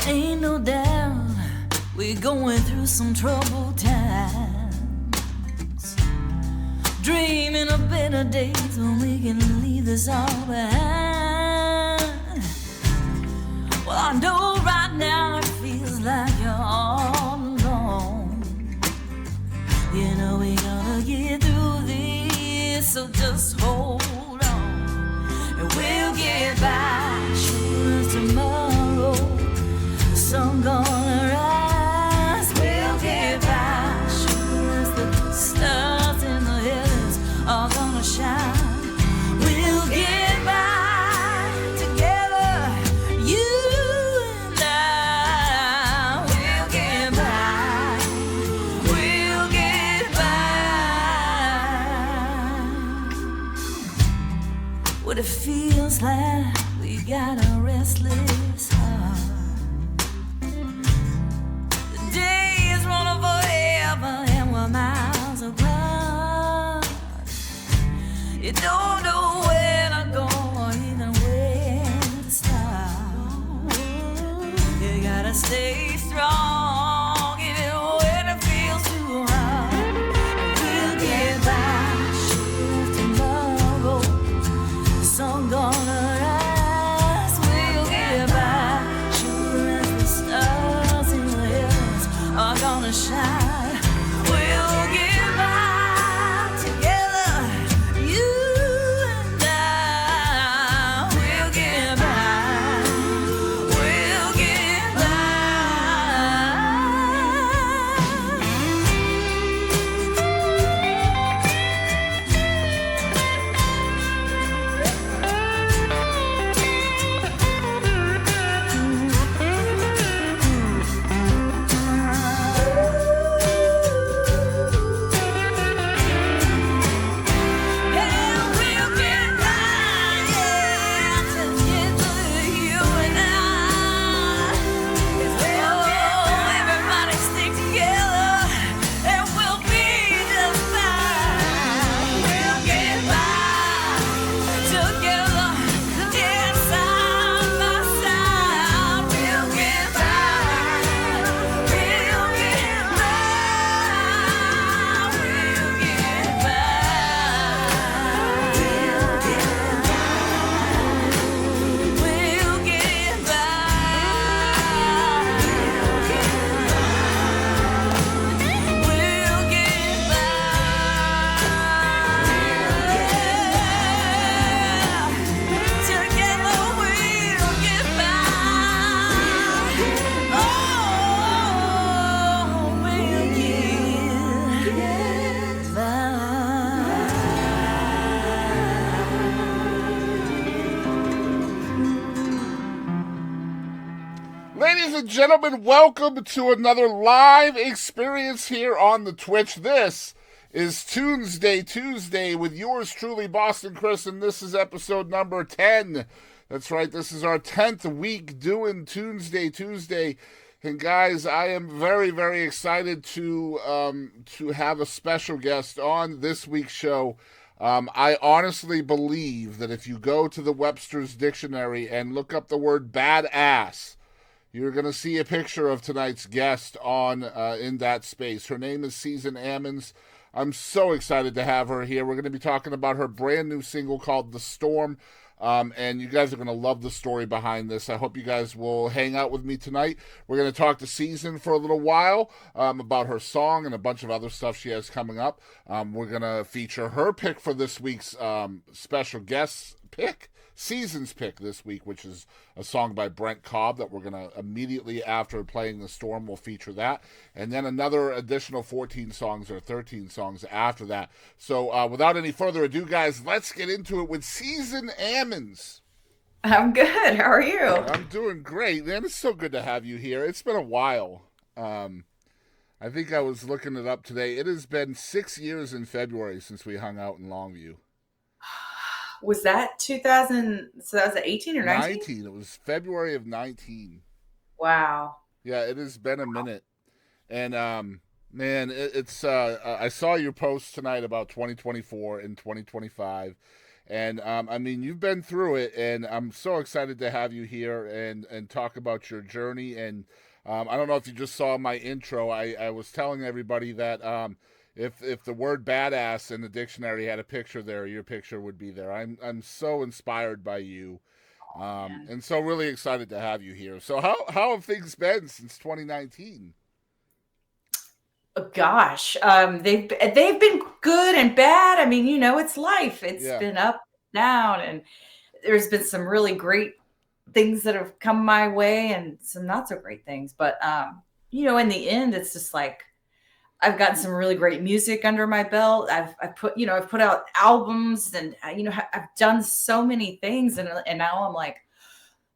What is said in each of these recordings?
ain't no doubt we're going through some troubled times. Dreaming of better days when we can leave this all behind. Well, I know right now it feels like you're all alone. You know we gonna get through this, so just hold on, and we'll get by. Sure as tomorrow, the sun gonna rise. We'll get by. Sure as the stars in the heavens are gonna shine. We'll get by together, you and I. We'll get by. We'll get by. What it feels like we got a restless heart. The days run forever and we're miles apart. You don't know where to go or even where to start. You gotta stay strong even when it feels too hard. We'll get by. Sure tomorrow, the sun gonna rise. We'll get by. Sure as the stars in the heavens are gonna shine. We'll get by together, you and I. We'll get by. We'll get by. Ladies and gentlemen, welcome to another live experience here on the Twitch. This is Tunesday Tuesday with yours truly, Boston Chris, and this is episode number 10. That's right, this is our 10th week doing Tunesday Tuesday. And guys, I am very, very excited to have a special guest on this week's show. I honestly believe that if you go to the Webster's Dictionary and look up the word badass, you're going to see a picture of tonight's guest on in that space. Her name is Ammons. I'm so excited to have her here. We're going to be talking about her brand new single called The Storm. And you guys are going to love the story behind this. I hope you guys will hang out with me tonight. We're going to talk to Season for a little while about her song and a bunch of other stuff she has coming up. We're going to feature her pick for this week's special guest pick. Season's pick this week, which is a song by Brent Cobb that we're going to immediately after playing The Storm, we'll feature that. And then another additional 14 songs or 13 songs after that. So without any further ado, guys, let's get into it with Ammons. I'm good. How are you? I'm doing great, man. It's so good to have you here. It's been a while. I think I was looking it up today. It has been 6 years in February since we hung out in Longview. Was that 2000? So that was 18 or 19? 19. It was February of 19. Wow. Yeah, it has been a minute. And, man, it's I saw your post tonight about 2024 and 2025. And I mean, you've been through it, and I'm so excited to have you here and talk about your journey. And I don't know if you just saw my intro. I was telling everybody that if the word badass in the dictionary had a picture there, your picture would be there. I'm so inspired by you, Man. and so really excited to have you here. So how have things been since 2019? Oh, gosh, they've been good and bad. I mean, it's life. It's Yeah. been up, down, and there's been some really great things that have come my way and some not so great things. But in the end, it's just like I've gotten some really great music under my belt. I've put out albums, and I've done so many things, and now I'm like,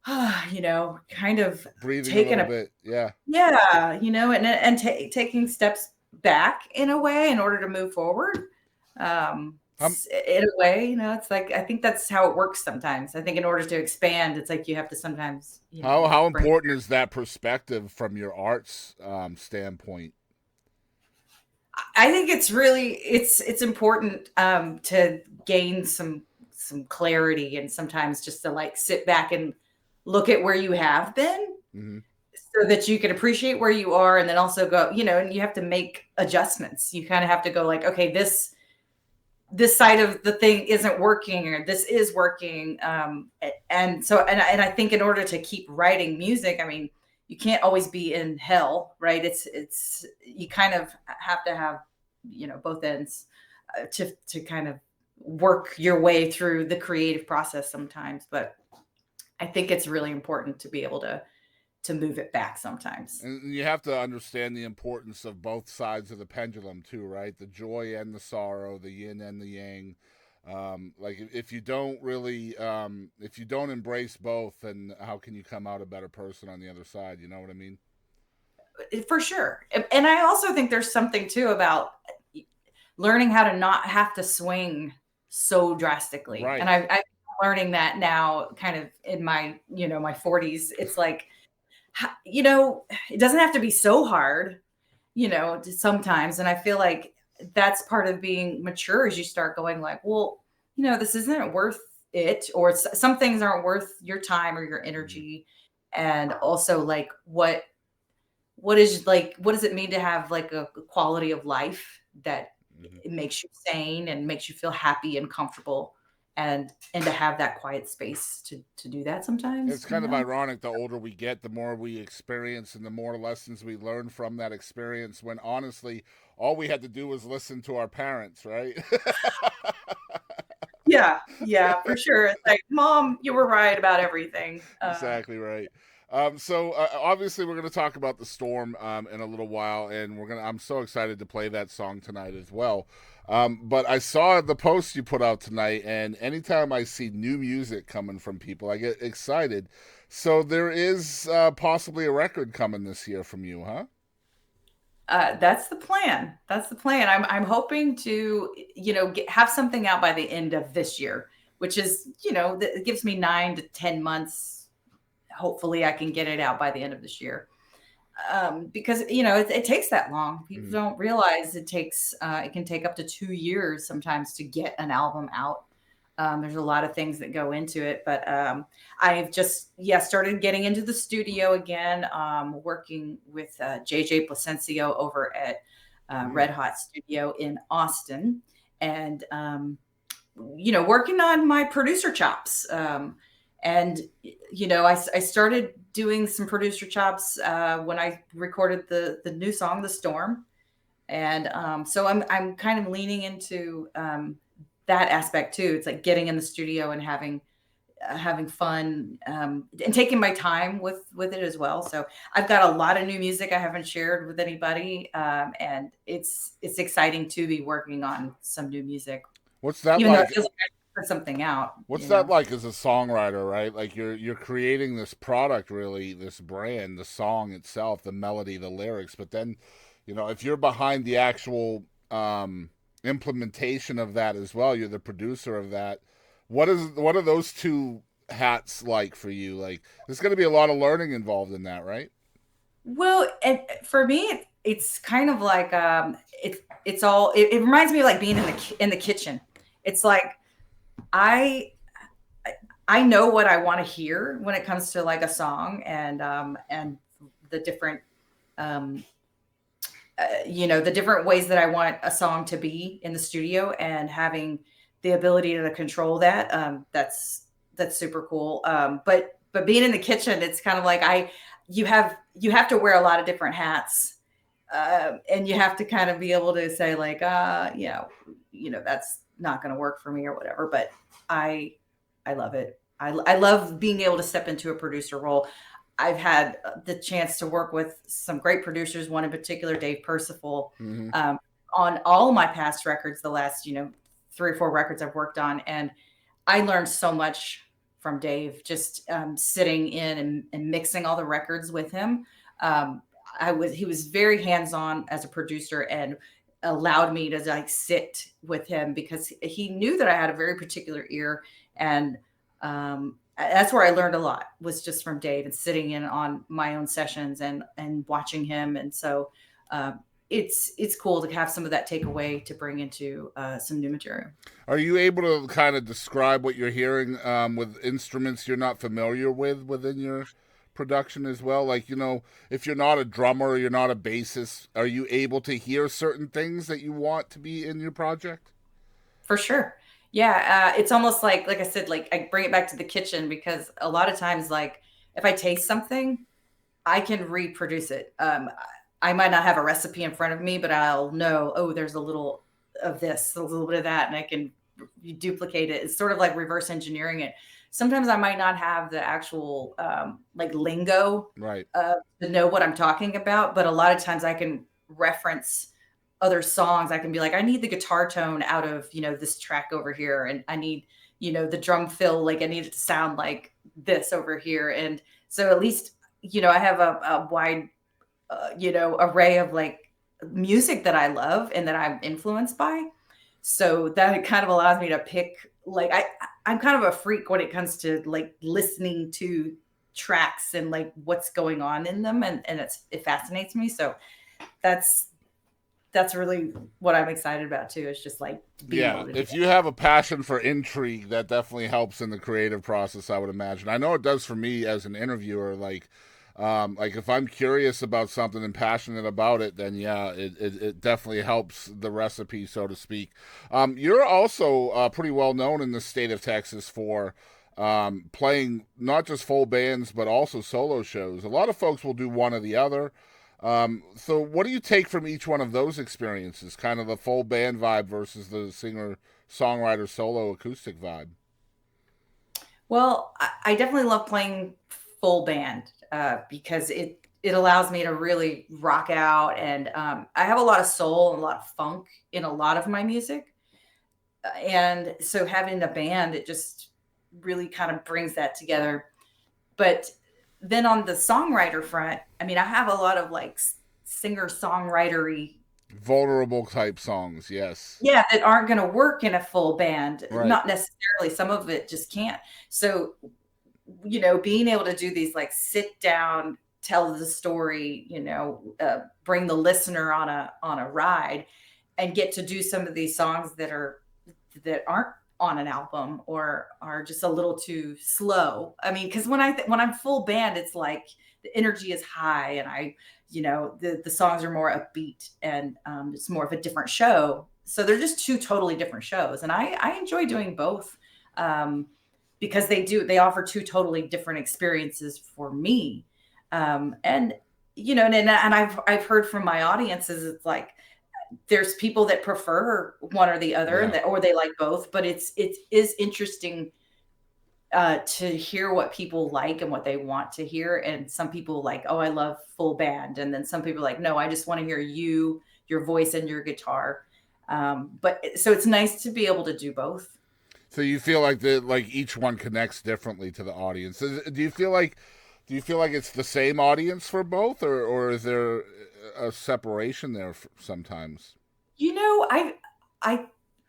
kind of Breathing a taking little a bit. Yeah. yeah, taking steps back in a way in order to move forward. Um, In a way, it's like I think that's how it works sometimes. I think in order to expand, it's like you have to sometimes, how bring. important is that perspective from your arts standpoint? I think it's important to gain some clarity, and sometimes just to like sit back and look at where you have been Mm-hmm. so that you can appreciate where you are, and then also go, and you have to make adjustments. You kind of have to go like, okay, this side of the thing isn't working, or this is working. And I think in order to keep writing music, I mean, you can't always be in hell, right? It's you kind of have to have, both ends to kind of work your way through the creative process sometimes. But I think it's really important to be able to move it back sometimes. And you have to understand the importance of both sides of the pendulum too, right? The joy and the sorrow, the yin and the yang. Like if you don't really, if you don't embrace both, then how can you come out a better person on the other side? You know what I mean? For sure. And I also think there's something too about learning how to not have to swing so drastically. And Right. I'm learning that now kind of in my, my 40s. It's like, it doesn't have to be so hard, sometimes. And I feel like that's part of being mature, as you start going like, well, this isn't worth it, or some things aren't worth your time or your Mm-hmm. energy. And also like, what does it mean to have like a quality of life that Mm-hmm. it makes you sane and makes you feel happy and comfortable, and to have that quiet space to do that It's sometimes, kind of ironic. The older we get, the more we experience, and the more lessons we learn from that experience. When honestly, all we had to do was listen to our parents, right? Yeah, for sure. It's like, mom, you were right about everything. Exactly right. So obviously we're going to talk about the storm in a little while, and I'm so excited to play that song tonight as well. But I saw the post you put out tonight, and anytime I see new music coming from people, I get excited. So there is possibly a record coming this year from you, huh? That's the plan. That's the plan. I'm hoping to, have something out by the end of this year, which is, it gives me 9 to 10 months. Hopefully I can get it out by the end of this year. Because, it takes that long. People Mm-hmm. don't realize it can take up to 2 years sometimes to get an album out. There's a lot of things that go into it, but I've just started getting into the studio again, working with JJ Placencio over at Mm-hmm. Red Hot Studio in Austin, and working on my producer chops. And I started doing some producer chops when I recorded the new song, "The Storm," and so I'm kind of leaning into that aspect too. It's like getting in the studio and having fun, and taking my time with it as well. So I've got a lot of new music I haven't shared with anybody, and it's exciting to be working on some new music, What's that even though it like? feels like I put something out. What's that like as a songwriter, right? Like you're creating this product, really, this brand, the song itself, the melody, the lyrics, but then, if you're behind the actual implementation of that as well, you're the producer of that. What are those two hats like for you? Like there's going to be a lot of learning involved in that, right? Well, and for me, it's kind of like it reminds me of like being in the kitchen. It's like I know what I want to hear when it comes to like a song and the different the different ways that I want a song to be in the studio, and having the ability to control that. That's super cool. But being in the kitchen, it's kind of like you have to wear a lot of different hats, and you have to kind of be able to say like, that's not going to work for me or whatever. But I love it. I love being able to step into a producer role. I've had the chance to work with some great producers, one in particular, Dave Percival, on all my past records, the last, 3 or 4 records I've worked on. And I learned so much from Dave, just sitting in and mixing all the records with him. He was very hands-on as a producer and allowed me to like sit with him because he knew that I had a very particular ear. And that's where I learned a lot, was just from Dave and sitting in on my own sessions and watching him. And so it's cool to have some of that takeaway to bring into some new material. Are you able to kind of describe what you're hearing with instruments you're not familiar with within your production as well? Like, if you're not a drummer or you're not a bassist, are you able to hear certain things that you want to be in your project? For sure. Yeah, it's almost like I said, like I bring it back to the kitchen, because a lot of times, like if I taste something, I can reproduce it. I might not have a recipe in front of me, but I'll know, oh, there's a little of this, a little bit of that, and I can duplicate it. It's sort of like reverse engineering it. Sometimes I might not have the actual like lingo right to know what I'm talking about, but a lot of times I can reference other songs. I can be like, I need the guitar tone out of, this track over here. And I need, the drum fill, like I need it to sound like this over here. And so at least, I have a wide, array of like music that I love and that I'm influenced by. So that kind of allows me to pick, like, I'm kind of a freak when it comes to like listening to tracks and like what's going on in them. And it fascinates me. So that's really what I'm excited about too. It's just like being able to if you have a passion for intrigue, that definitely helps in the creative process, I would imagine. I know it does for me as an interviewer. Like if I'm curious about something and passionate about it, then it definitely helps the recipe, so to speak. You're also pretty well known in the state of Texas for playing not just full bands but also solo shows. A lot of folks will do one or the other. So what do you take from each one of those experiences? Kind of the full band vibe versus the singer-songwriter solo acoustic vibe? Well, I definitely love playing full band because it allows me to really rock out. And I have a lot of soul and a lot of funk in a lot of my music. And so having a band, it just really kind of brings that together. But then on the songwriter front, I mean, I have a lot of like singer-songwritery vulnerable type songs, yes. Yeah, that aren't going to work in a full band. Right. Not necessarily. Some of it just can't. So, being able to do these like sit down, tell the story, bring the listener on a ride, and get to do some of these songs that aren't on an album or are just a little too slow. I mean, because when I'm full band, it's like the energy is high, and the songs are more upbeat, and it's more of a different show. So they're just 2 totally different shows, and I enjoy doing both because they offer 2 totally different experiences for me. And I've heard from my audiences, it's like there's people that prefer one or the other, or they like both, but it is interesting to hear what people like and what they want to hear. And some people like, oh, I love full band. And then some people are like, no, I just want to hear your voice and your guitar. But so it's nice to be able to do both. So you feel like each one connects differently to the audience. Do you feel like it's the same audience for both, or is there a separation there sometimes? I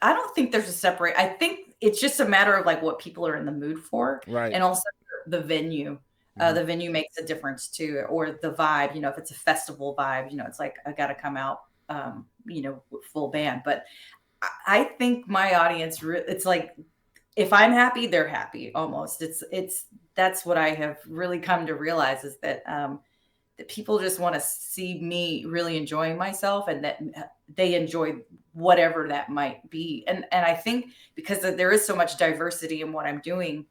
don't think there's a separate. I think it's just a matter of like what people are in the mood for, right? And also the venue. The venue makes a difference too, or the vibe. If it's a festival vibe, it's like I got to come out, full band. But I think my audience, it's like if I'm happy, they're happy almost. That's what I have really come to realize is that people just want to see me really enjoying myself and that they enjoy whatever that might be. And I think because there is so much diversity in what I'm doing,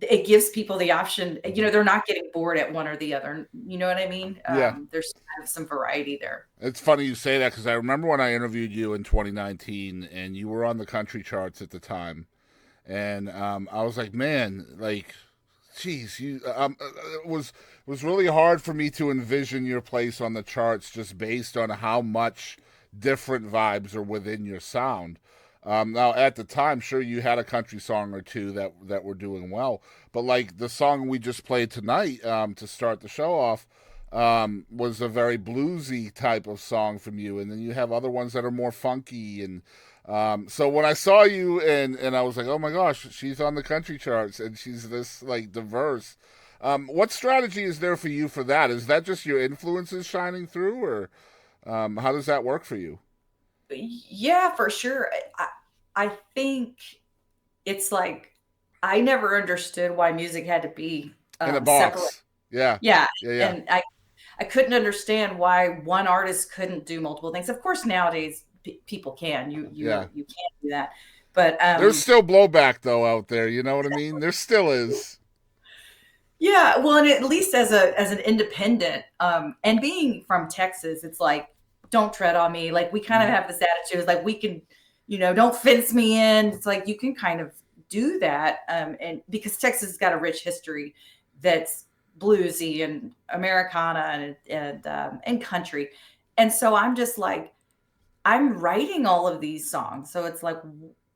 it gives people the option, they're not getting bored at one or the other. You know what I mean? Yeah. There's kind of some variety there. It's funny you say that because I remember when I interviewed you in 2019 and you were on the country charts at the time. And I was like, man, like, geez, it was really hard for me to envision your place on the charts just based on how much different vibes are within your sound. Now, at the time, sure, you had a country song or two that were doing well, but like the song we just played tonight to start the show off was a very bluesy type of song from you, and then you have other ones that are more funky. And so when I saw you and I was like, oh my gosh, she's on the country charts and she's this like diverse. What strategy is there for you for that? Is that just your influences shining through, or how does that work for you? Yeah, for sure. I think it's like I never understood why music had to be In a separate. box. Yeah. Yeah, Yeah. Yeah. and I couldn't understand why one artist couldn't do multiple things. Of course, nowadays people can. Yeah. You can't do that, but There's still blowback though out there. You know what I mean? There still is. yeah. Well, and at least as an independent, and being from Texas, it's like don't tread on me. Like we kind of have this attitude, it's like we can, don't fence me in. It's like you can kind of do that, and because Texas has got a rich history that's bluesy and Americana and country, and so I'm just like I'm writing all of these songs, so it's like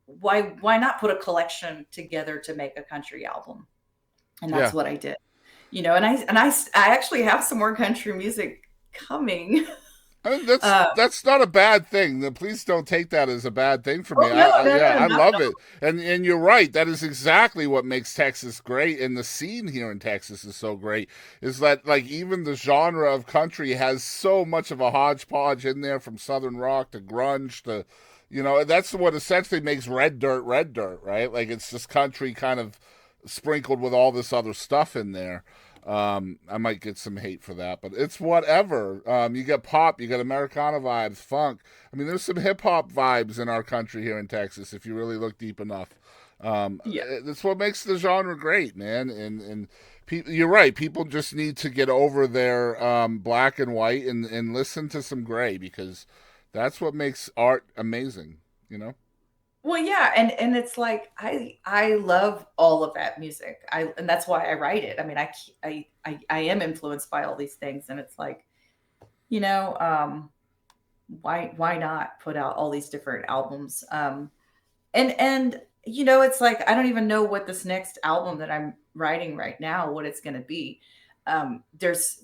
why not put a collection together to make a country album? And that's Yeah. what I did, and I actually have some more country music coming. I mean, that's not a bad thing. Please don't take that as a bad thing for me. Oh no, no, Yeah, no, I not love at it, and you're right. That is exactly what makes Texas great, and the scene here in Texas is so great. Is that like even the genre of country has so much of a hodgepodge in there, from southern rock to grunge to, that's what essentially makes red dirt, right? Like it's just country kind of sprinkled with all this other stuff in there. I might get some hate for that, but it's whatever. You got pop, you got Americana vibes, funk. I mean, there's some hip hop vibes in our country here in Texas if you really look deep enough. Yeah. That's what makes the genre great, man. And you're right. People just need to get over their black and white and listen to some gray, because that's what makes art amazing. You know. Well, yeah, and it's like I love all of that music. And that's why I write it. I mean, I am influenced by all these things, and it's like, you know, why not put out all these different albums? And it's like I don't even know what this next album that I'm writing right now, what it's going to be. There's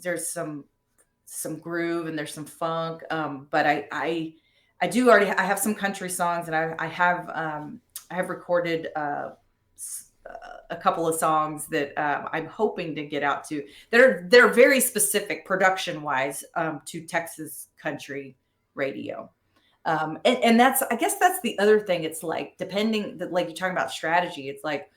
some groove and there's some funk, but I have some country songs, and I have recorded a couple of songs that I'm hoping to get out to. They're very specific production wise to Texas country radio. And I guess that's the other thing. It's like depending that, like you're talking about strategy. It's like,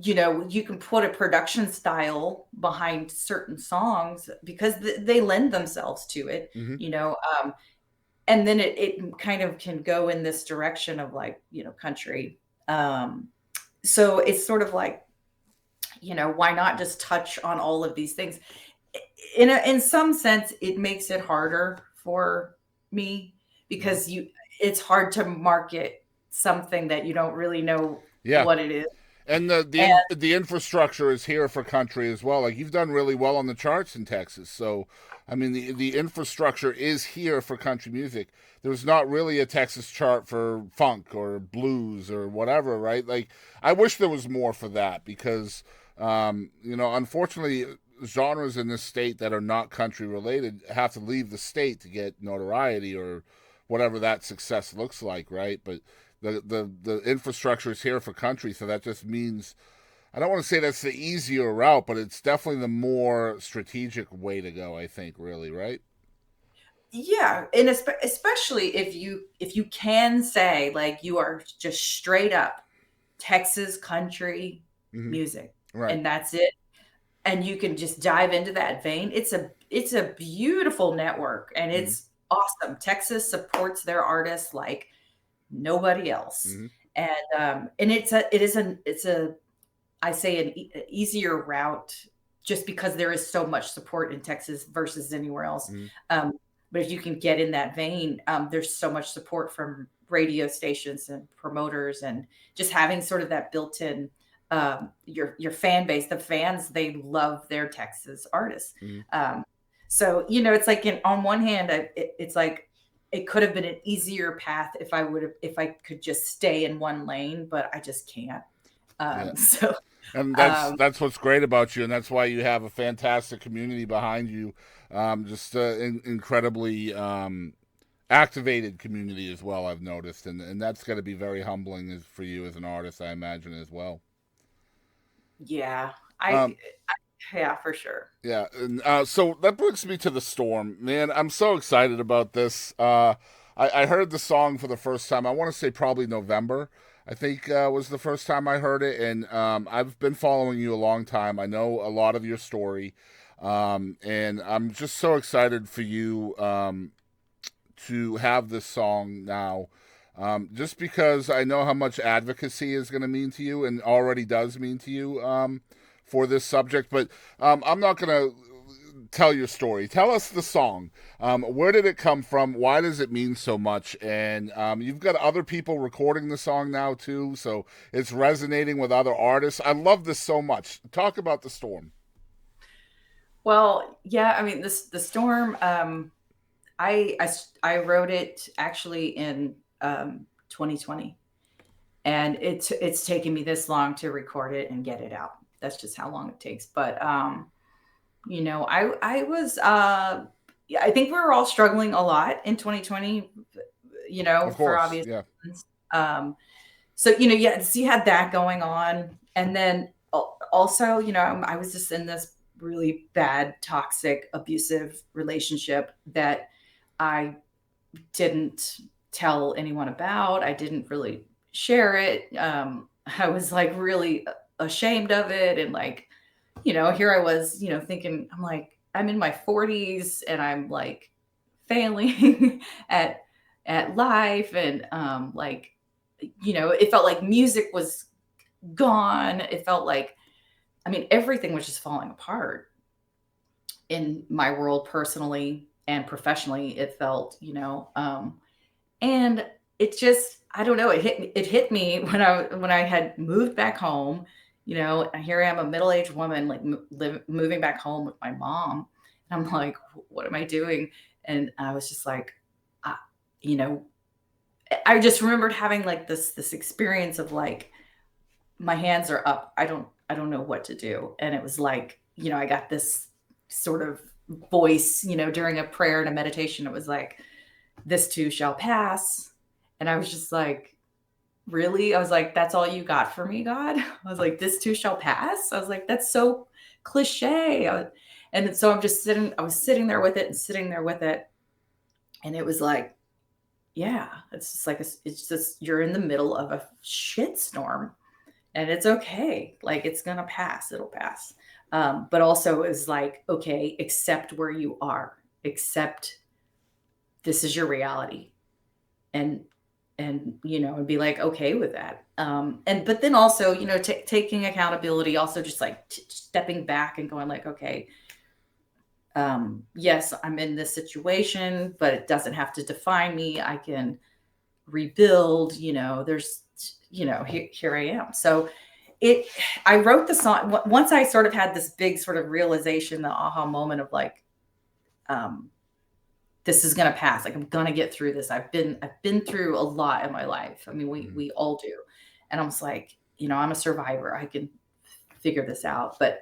you can put a production style behind certain songs because they lend themselves to it, Mm-hmm. And then it kind of can go in this direction of like, country. So it's sort of like, why not just touch on all of these things? In some sense, it makes it harder for me because it's hard to market something that you don't really know Yeah. what it is. And And the infrastructure is here for country as well. Like you've done really well on the charts in Texas. So, I mean, the infrastructure is here for country music. There's not really a Texas chart for funk or blues or whatever, right? Like I wish there was more for that because, unfortunately, genres in this state that are not country related have to leave the state to get notoriety or whatever that success looks like, right? But the infrastructure is here for country, so that just means I don't want to say that's the easier route, but it's definitely the more strategic way to go, I think, really, right? Yeah, and especially if you can say like you are just straight up Texas country Hmm. music, Right. and that's it, and you can just dive into that vein. It's a beautiful network, and Hmm. it's awesome. Texas supports their artists like nobody else, Hmm. and it's a I say an easier route just because there is so much support in Texas versus anywhere else. Hmm. Um, but if you can get in that vein, there's so much support from radio stations and promoters, and just having sort of that built-in your fan base. The fans, they love their Texas artists. Hmm. Um, so it's like on one hand, it's like it could have been an easier path if I could just stay in one lane, but I just can't. Yeah. So And um, that's what's great about you, and that's why you have a fantastic community behind you. Just incredibly activated community as well. I've noticed, and that's got to be very humbling for you as an artist, I imagine as well. yeah, Um, yeah, for sure. yeah, and so that brings me to the storm, man. I'm so excited about this. I heard the song for the first time. I want to say probably November. I think was the first time I heard it, and I've been following you a long time. I know a lot of your story, and I'm just so excited for you to have this song now. Just because I know how much advocacy is going to mean to you and already does mean to you for this subject. But I'm not going to tell your story. Tell us the song. Where did it come from? Why does it mean so much? And you've got other people recording the song now, too. So it's resonating with other artists. I love this so much. Talk about the storm. Well, yeah, I mean, the storm. I wrote it actually in 2020, and it's taken me this long to record it and get it out. That's just how long it takes. But I was yeah, I think we were all struggling a lot in 2020. Of For course. obvious Yeah. reasons. So yeah, so you had that going on, and then also, I was just in this really bad, toxic, abusive relationship that I didn't tell anyone about. I didn't really share it. I was like really ashamed of it, and like, here I was, thinking I'm like I'm in my 40s and I'm like failing at life, and like, it felt like music was gone. It felt like, I mean, everything was just falling apart in my world, personally and professionally. It felt, and it just, I don't know, it hit me when I had moved back home. And here I am, a middle-aged woman, like moving back home with my mom, and I'm like, what am I doing? And I was just like, uh, you know I just remembered having like this experience of like, my hands are up. I don't know what to do. And it was like, I got this sort of voice, during a prayer and a meditation. It was like, this too shall pass. And I was just like, really? I was like, that's all you got for me, God? I was like, this too shall pass. I was like, that's so cliche. And so I was sitting there with it and sitting there with it. And it was like, yeah, it's just like, it's just, you're in the middle of a shit storm, and it's okay. Like, it's going to pass. It'll pass. But also, it was like, okay, accept where you are, accept this is your reality. And, and be like, okay with that. But then also, taking accountability, also just like stepping back and going like, okay, yes, I'm in this situation, but it doesn't have to define me. I can rebuild. There's, here I am. So it I wrote the song once I sort of had this big sort of realization, the aha moment of like, um this is going to pass. Like, I'm going to get through this. I've been through a lot in my life. I mean, Mm-hmm. we all do. And I was like, I'm a survivor. I can figure this out. But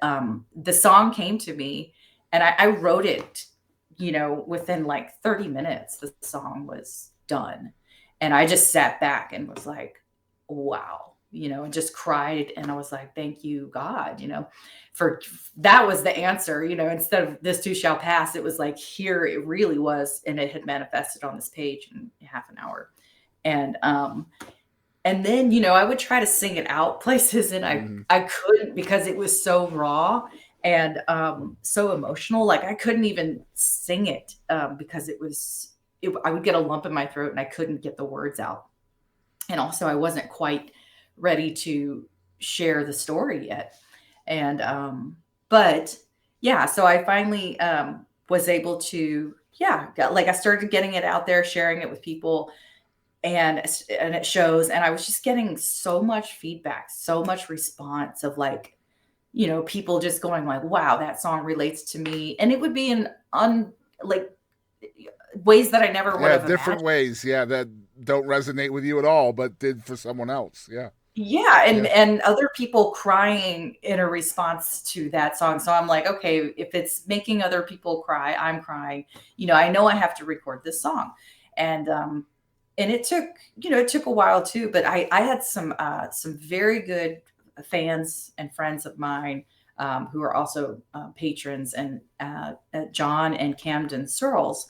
the song came to me, and I wrote it, within like 30 minutes, the song was done. And I just sat back and was like, wow. and just cried. And I was like, thank you, God, for that was the answer, instead of this too shall pass, it was like, here it really was. And it had manifested on this page in half an hour. And then, I would try to sing it out places and I couldn't, because it was so raw and so emotional. Like I couldn't even sing it because I would get a lump in my throat and I couldn't get the words out. And also I wasn't quite ready to share the story yet. And, but yeah, so I finally was able to, I started getting it out there, sharing it with people and it shows. And I was just getting so much feedback, so much response of like, people just going like, wow, that song relates to me. And it would be in ways that I never would have different imagined. ways, that don't resonate with you at all, but did for someone else. Yeah. And other people crying in a response to that song. So I'm like, okay, if it's making other people cry, I'm crying, I know I have to record this song. And it took a while too, but I had some very good fans and friends of mine who are also patrons, and John and Camden Searles,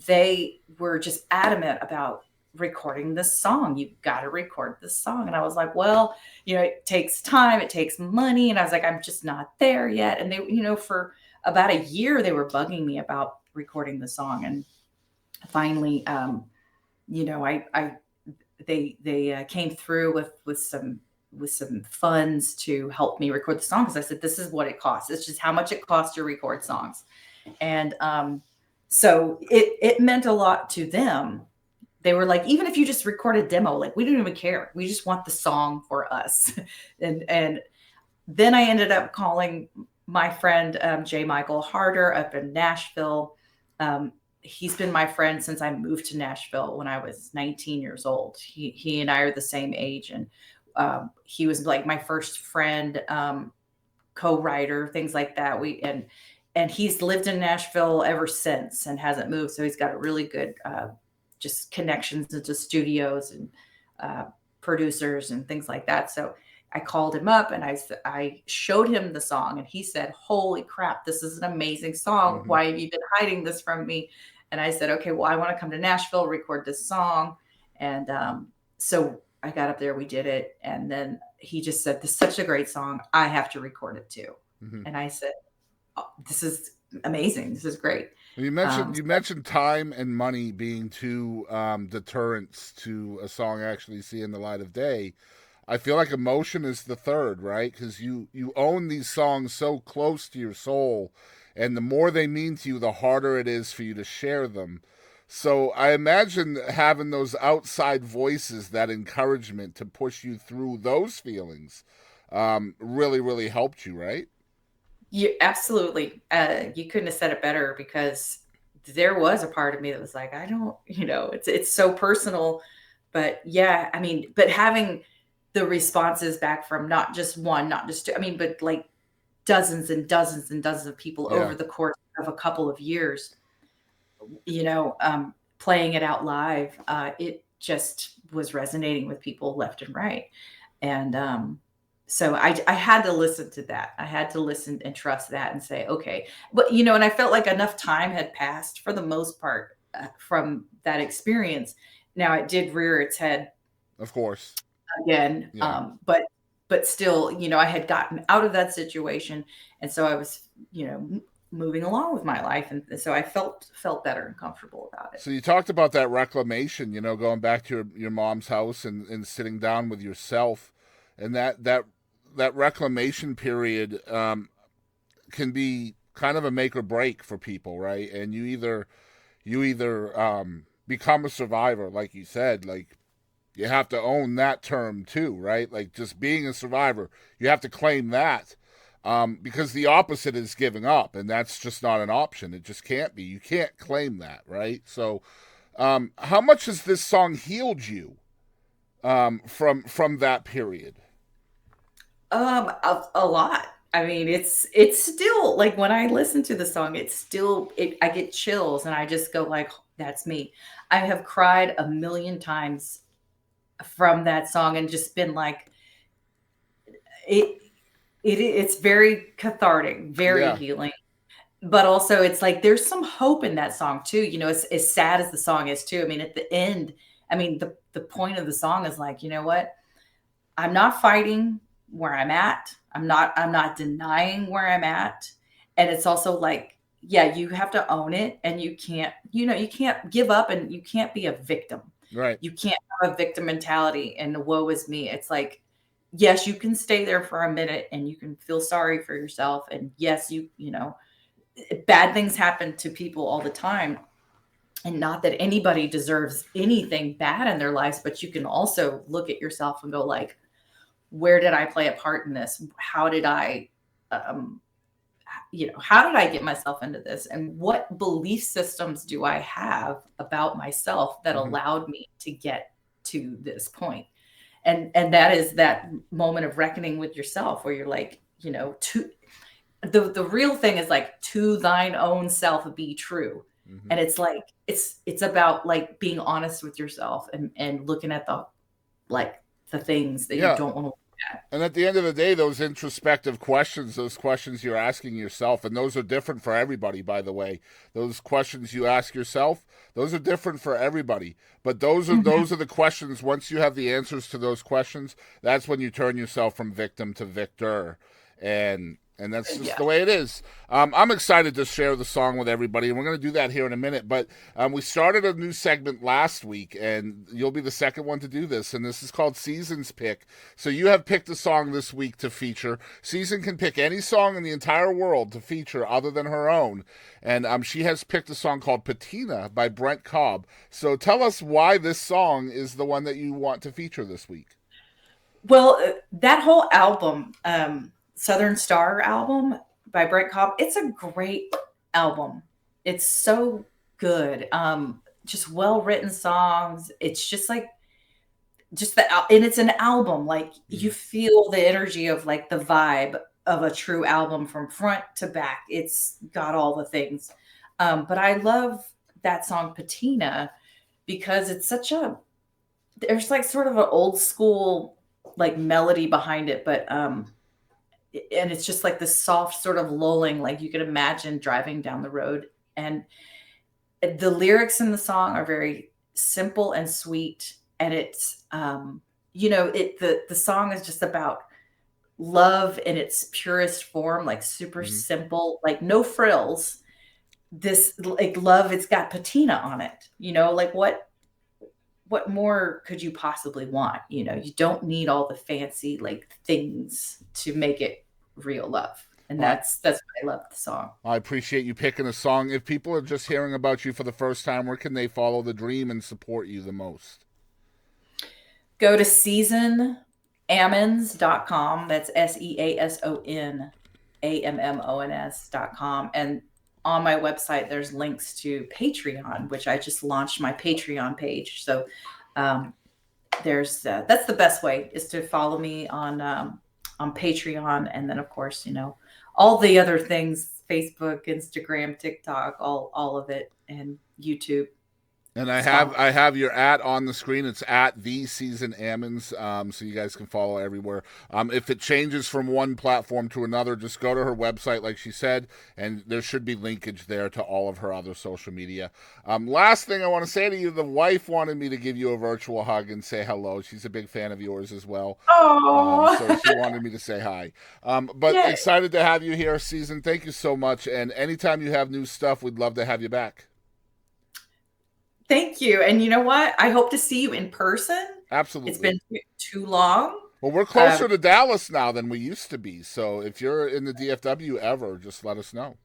they were just adamant about recording this song. You've got to record this song. And I was like, well, it takes time, it takes money. And I was like, I'm just not there yet. And they, for about a year, they were bugging me about recording the song. And finally, they came through with some funds to help me record the song. Because I said, this is what it costs. It's just how much it costs to record songs. And so it meant a lot to them. They were like, even if you just record a demo, like we don't even care. We just want the song for us. and then I ended up calling my friend J. Michael Harder up in Nashville. He's been my friend since I moved to Nashville when I was 19 years old. He and I are the same age. And he was like my first friend, co-writer, things like that. And he's lived in Nashville ever since and hasn't moved. So he's got a really good just connections into studios and producers and things like that. So I called him up and I showed him the song and he said, holy crap, this is an amazing song. Why have you been hiding this from me? And I said, okay, well, I want to come to Nashville, record this song. And so I got up there, we did it. And then he just said, this is such a great song. I have to record it too. And I said, oh, this is amazing. This is great. You mentioned time and money being two deterrents to a song actually seeing the light of day. I feel like emotion is the third, right? Because you own these songs so close to your soul, and the more they mean to you, the harder it is for you to share them. So I imagine having those outside voices, that encouragement to push you through those feelings, really, really helped you, right? You absolutely. You couldn't have said it better, because there was a part of me that was like, I don't, it's so personal, but yeah, I mean, but having the responses back from not just one, not just two, I mean, but like dozens and dozens and dozens of people over the course of a couple of years, playing it out live, it just was resonating with people left and right. And, so I had to listen to that. I had to listen and trust that and say, okay, but and I felt like enough time had passed for the most part from that experience. Now it did rear its head, of course, again. But still, I had gotten out of that situation. And so I was, moving along with my life. And so I felt better and comfortable about it. So you talked about that reclamation, going back to your mom's house and sitting down with yourself, and that reclamation period can be kind of a make or break for people, right? And you either become a survivor, like you said, like you have to own that term too, right? Like just being a survivor, you have to claim that, because the opposite is giving up, and that's just not an option. It just can't be. You can't claim that, right? So how much has this song healed you from that period? A lot. I mean, it's still like when I listen to the song, I get chills and I just go like, that's me. I have cried a million times from that song and just been like, it's very cathartic, very healing. But also it's like there's some hope in that song too. You know, as sad as the song is too. I mean, at the end, I mean, the point of the song is like, you know what? I'm not fighting where I'm at. I'm not denying where I'm at. And it's also like, yeah, you have to own it, and you can't, you can't give up, and you can't be a victim. Right. You can't have a victim mentality and the woe is me. It's like, yes, you can stay there for a minute and you can feel sorry for yourself. And yes, bad things happen to people all the time. And not that anybody deserves anything bad in their lives, but you can also look at yourself and go like, where did I play a part in this? How did I, how did I get myself into this? And what belief systems do I have about myself that allowed me to get to this point? And that is that moment of reckoning with yourself where you're like, the real thing is like, to thine own self be true. And it's like, it's about like being honest with yourself and looking at the things that you don't want to look at. And at the end of the day, those introspective questions, those questions you're asking yourself, and those are different for everybody, by the way. Those questions you ask yourself, those are different for everybody. But those are the questions, once you have the answers to those questions, that's when you turn yourself from victim to victor. And that's just the way it is. I'm excited to share the song with everybody, and we're going to do that here in a minute. But we started a new segment last week, and you'll be the second one to do this, and this is called Season's Pick. So you have picked a song this week to feature. Season can pick any song in the entire world to feature other than her own, and she has picked a song called Patina by Brent Cobb. So tell us why this song is the one that you want to feature this week. Well, that whole album, Southern Star album by Brent Cobb, it's a great album. It's so good. Just well-written songs. It's just like, and it's an album. Like, you feel the energy of like the vibe of a true album from front to back. It's got all the things. But I love that song Patina because it's there's like sort of an old school like melody behind it, but and it's just like this soft sort of lulling, like you could imagine driving down the road. And the lyrics in the song are very simple and sweet. And it's, the song is just about love in its purest form, like super simple, like no frills. This like love, it's got patina on it, like what more could you possibly want? You don't need all the fancy like things to make it real love. And that's why I love the song. I appreciate you picking a song. If people are just hearing about you for the first time, where can they follow the dream and support you the most? Go to seasonammons.com. That's SEASONAMMONS.com. And on my website, there's links to Patreon, which I just launched my Patreon page. So that's the best way, is to follow me on Patreon. And then, of course, all the other things, Facebook, Instagram, TikTok, all of it, and YouTube. And I have your @ on the screen. It's @TheSeasonAmmons, so you guys can follow everywhere. If it changes from one platform to another, just go to her website, like she said, and there should be linkage there to all of her other social media. Last thing I want to say to you, the wife wanted me to give you a virtual hug and say hello. She's a big fan of yours as well. Oh, so she wanted me to say hi. But Yay. Excited to have you here, Season. Thank you so much. And anytime you have new stuff, we'd love to have you back. Thank you. And you know what? I hope to see you in person. Absolutely. It's been too long. Well, we're closer to Dallas now than we used to be. So if you're in the DFW ever, just let us know.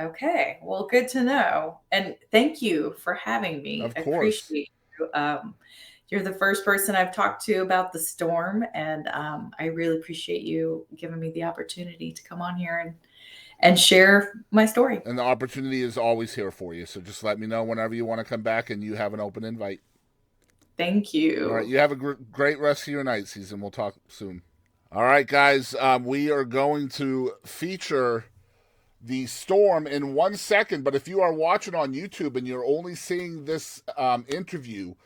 Okay. Well, good to know. And thank you for having me. Of course. I appreciate you. You're the first person I've talked to about the storm. And I really appreciate you giving me the opportunity to come on here and share my story. And the opportunity is always here for you. So just let me know whenever you want to come back, and you have an open invite. Thank you. All right. You have a great rest of your night, Season. We'll talk soon. All right, guys. We are going to feature the storm in 1 second. But if you are watching on YouTube and you're only seeing this interview,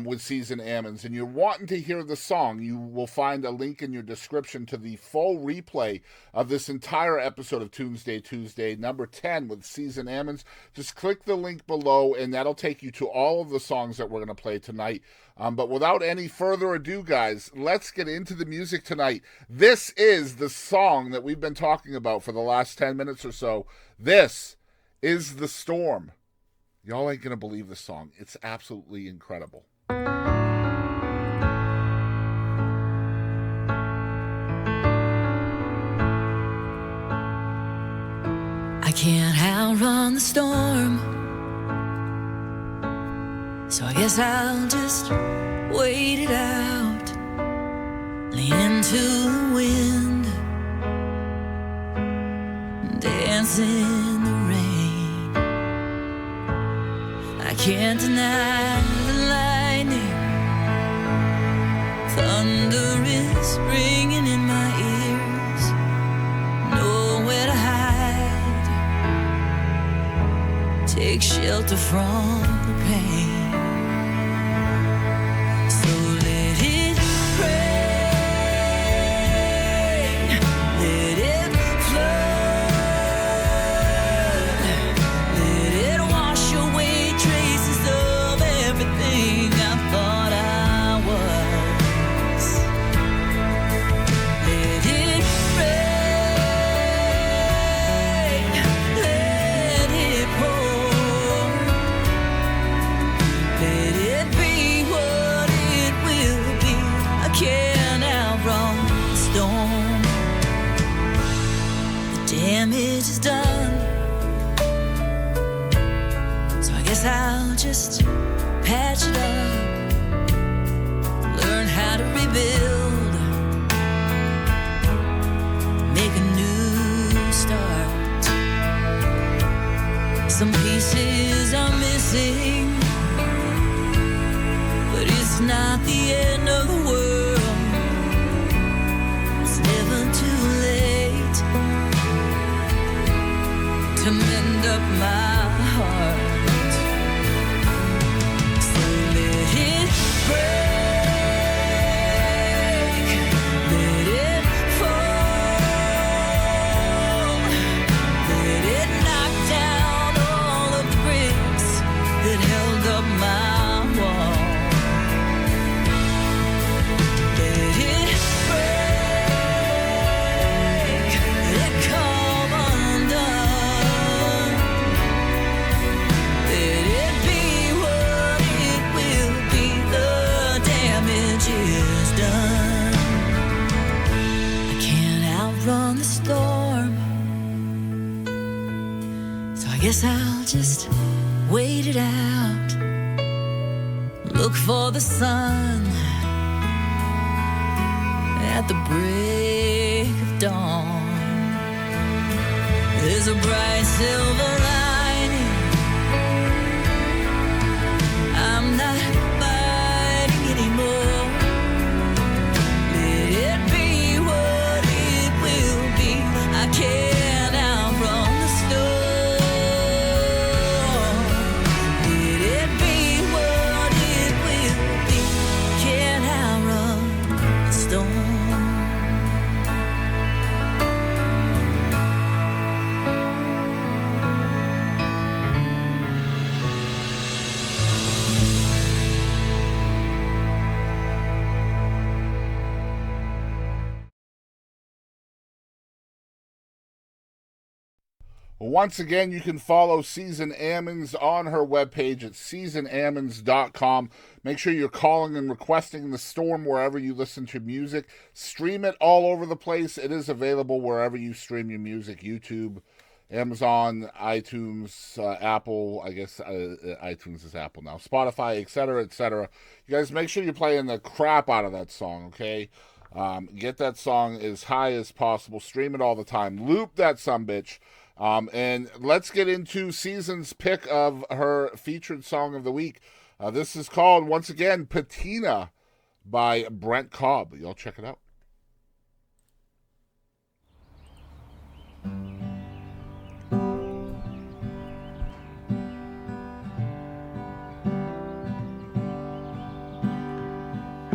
with Season Ammons, and you're wanting to hear the song, you will find a link in your description to the full replay of this entire episode of Tunesday Tuesday, number 10 with Season Ammons. Just click the link below, and that'll take you to all of the songs that we're going to play tonight. But without any further ado, guys, let's get into the music tonight. This is the song that we've been talking about for the last 10 minutes or so. This is The Storm. Y'all ain't going to believe this song. It's absolutely incredible. I can't outrun the storm, so I guess I'll just wait it out, lean into the wind, dance in the rain. I can't deny the lightning, thunder is ringing in my ears, nowhere to hide, take shelter from the pain. So let it rain, let it flood, let it wash away traces of everything I thought I was. Let it rain, let it pour, let it be what it will be. I can't outrun the storm. The damage is done, so I guess I'll just patch it up, learn how to rebuild, make a new start. Some pieces are missing, but it's not the end of the world. It's never too late to mend up my heart. So let it break, let it fall, let it knock down all of the bricks that held up my wall. Let it break, let it come undone. Let it be what it will be. The damage is done. I can't outrun the storm, so I guess I'll just wait it out, look for the sun at the break of dawn. There's a bright silver lining, I'm not fighting anymore. Let it be what it will be. I can't outrun the storm. Let it be what it will be. Can't outrun the storm. Once again, you can follow Season Ammons on her webpage at seasonammons.com. Make sure you're calling and requesting The Storm wherever you listen to music. Stream it all over the place. It is available wherever you stream your music. YouTube, Amazon, iTunes, Apple. I guess iTunes is Apple now. Spotify, etc., etc. You guys make sure you're playing the crap out of that song, okay? Get that song as high as possible. Stream it all the time. Loop that sumbitch. And let's get into Season's pick of her featured song of the week. This is called, once again, Patina by Brent Cobb. Y'all check it out.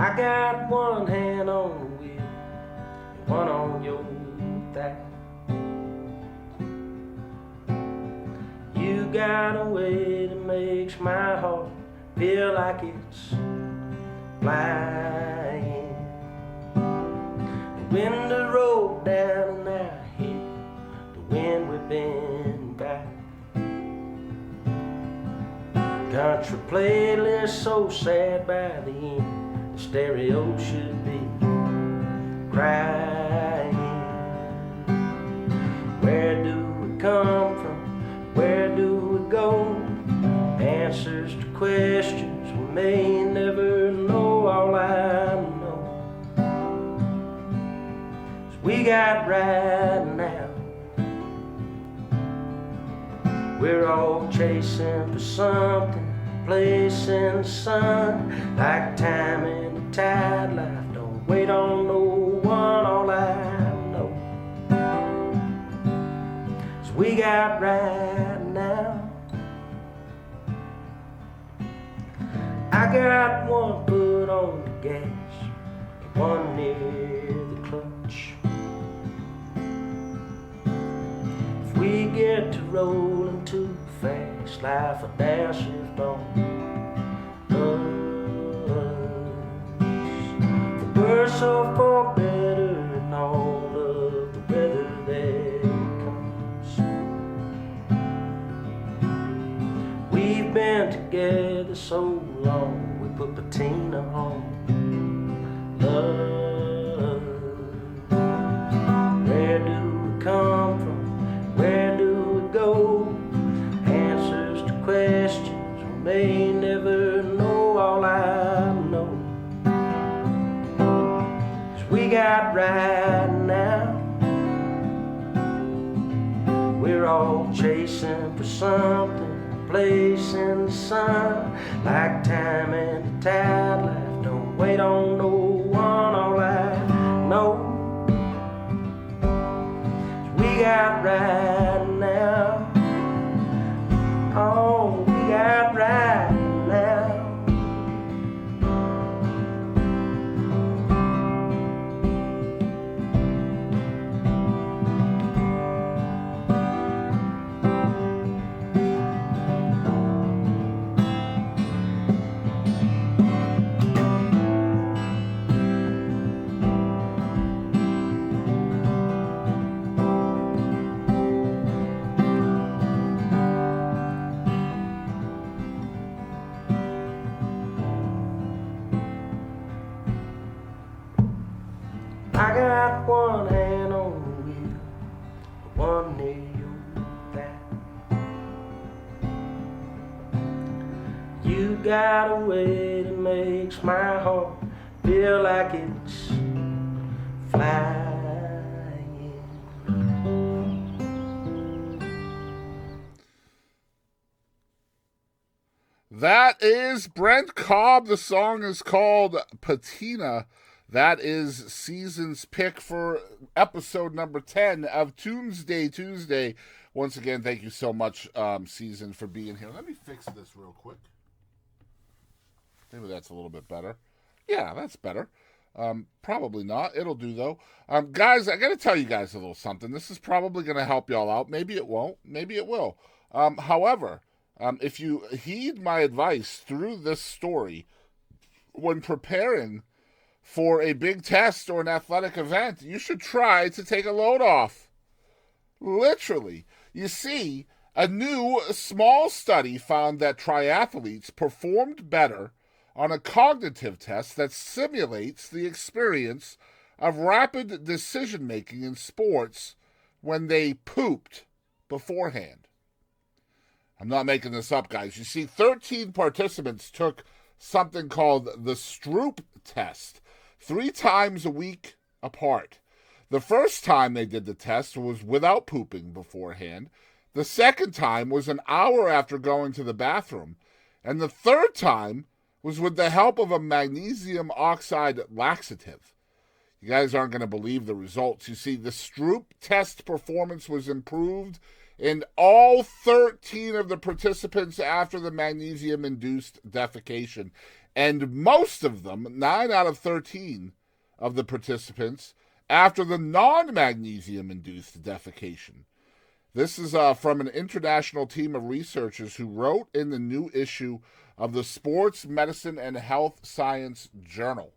I got one hand on the wheel and one on your thigh. You got a way that makes my heart feel like it's flying. The window rolled down and I hit the wind whipping by. Country playlist so sad by the end, the stereo should be crying. Where do we come from? Where do we go? Answers to questions we may never know. All I know is we got right now. We're all chasing for something, place in the sun, like time in the tide. Life don't wait on no one. All I know is we got right now. I got one foot on the gas, one near the clutch. If we get to rolling too fast, life will downshift on us. For worse or for better, and all of the weather that comes. We've been together so long, we put Patina on love. Where do we come from? Where do we go? Answers to questions we may never know. All I know is we got right now. We're all chasing for something, place in the sun, like time and the tide. Life don't wait on no one. All I know is we got right now. Oh, we got right now. I got one hand on the wheel, one near your thigh. You got a way that makes my heart feel like it's flying. That is Brent Cobb. The song is called Patina. That is Season's pick for episode number 10 of Tunesday Tuesday. Once again, thank you so much, Season, for being here. Let me fix this real quick. Maybe that's a little bit better. Yeah, that's better. Probably not. It'll do, though. Guys, I got to tell you guys a little something. This is probably going to help y'all out. Maybe it won't. Maybe it will. However, if you heed my advice through this story, when preparing for a big test or an athletic event, you should try to take a load off. Literally. You see, a new small study found that triathletes performed better on a cognitive test that simulates the experience of rapid decision-making in sports when they pooped beforehand. I'm not making this up, guys. You see, 13 participants took something called the Stroop test 3 times a week apart. The first time they did the test was without pooping beforehand. The second time was an hour after going to the bathroom. And the third time was with the help of a magnesium oxide laxative. You guys aren't going to believe the results. You see, the Stroop test performance was improved in all 13 of the participants after the magnesium-induced defecation. and most of them, 9 out of 13 of the participants, after the non-magnesium-induced defecation. This is from an international team of researchers who wrote in the new issue of the Sports Medicine and Health Science Journal.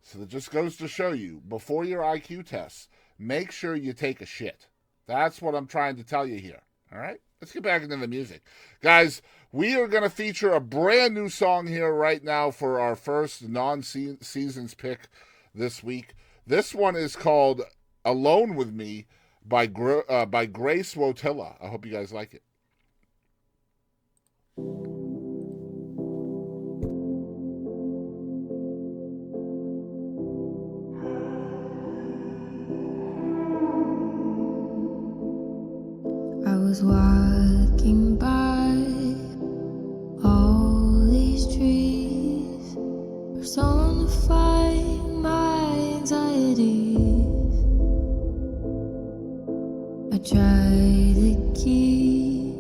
So that just goes to show you, before your IQ tests, make sure you take a shit. That's what I'm trying to tell you here. All right? Let's get back into the music. Guys, we are going to feature a brand new song here right now for our first non-seasons pick this week. This one is called Alone With Me by Grace Wotila. I hope you guys like it. I was walking by all these trees, personifying my anxieties. I try to keep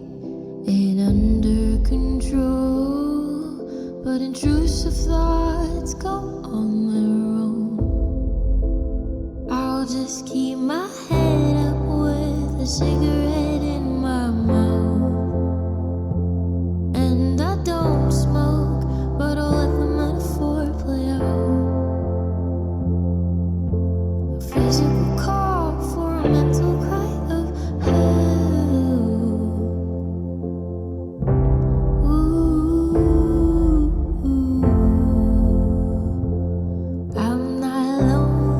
it under control, but intrusive thoughts go on their own. I'll just keep my head up with a cigarette in my mouth, and I don't smoke, but I'll let the metaphor play out. A physical call for a mental cry of hell. Ooh, I'm not lonely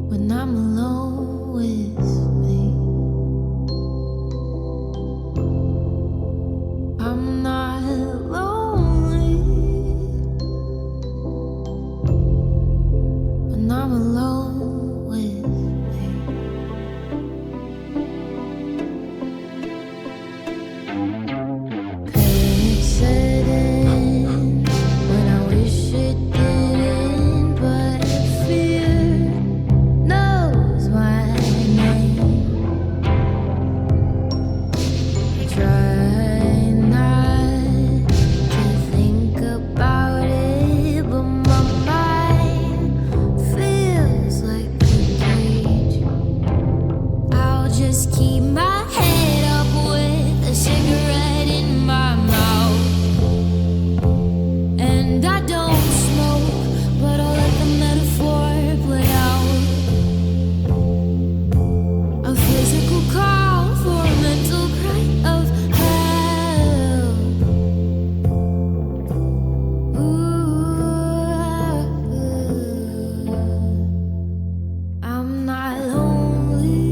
when I'm alone with me. I'm not lonely when I'm alone with me. Panic set in when I wish it didn't, but fear knows my name. I try not to think about it, but my mind feels like a cage. I'll just keep my head up with a cigarette in my mouth, and I don't smoke, but I'll let the metaphor play out. A physical call for a mental cry of hell. Ooh, I'm not lonely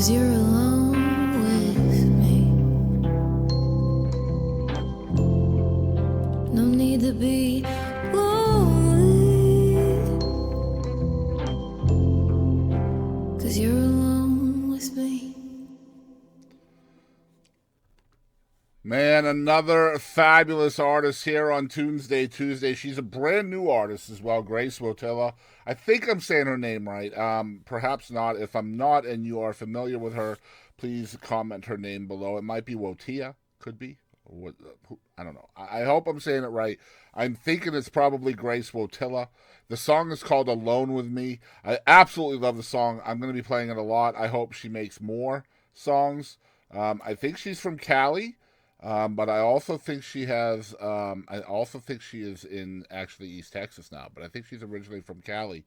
'cause you're alone with me. No need to be lonely, 'cause you're alone with me. Man, another fabulous artist here on Tunesday Tuesday. She's a brand new artist as well, Grace Wotila. I think I'm saying her name right. Perhaps not. If I'm not and you are familiar with her, please comment her name below. It might be Wotila. Could be. I don't know. I hope I'm saying it right. I'm thinking it's probably Grace Wotila. The song is called Alone With Me. I absolutely love the song. I'm going to be playing it a lot. I hope she makes more songs. I think she's from Cali. But I also think she has. I also think she is in actually East Texas now. But I think she's originally from Cali.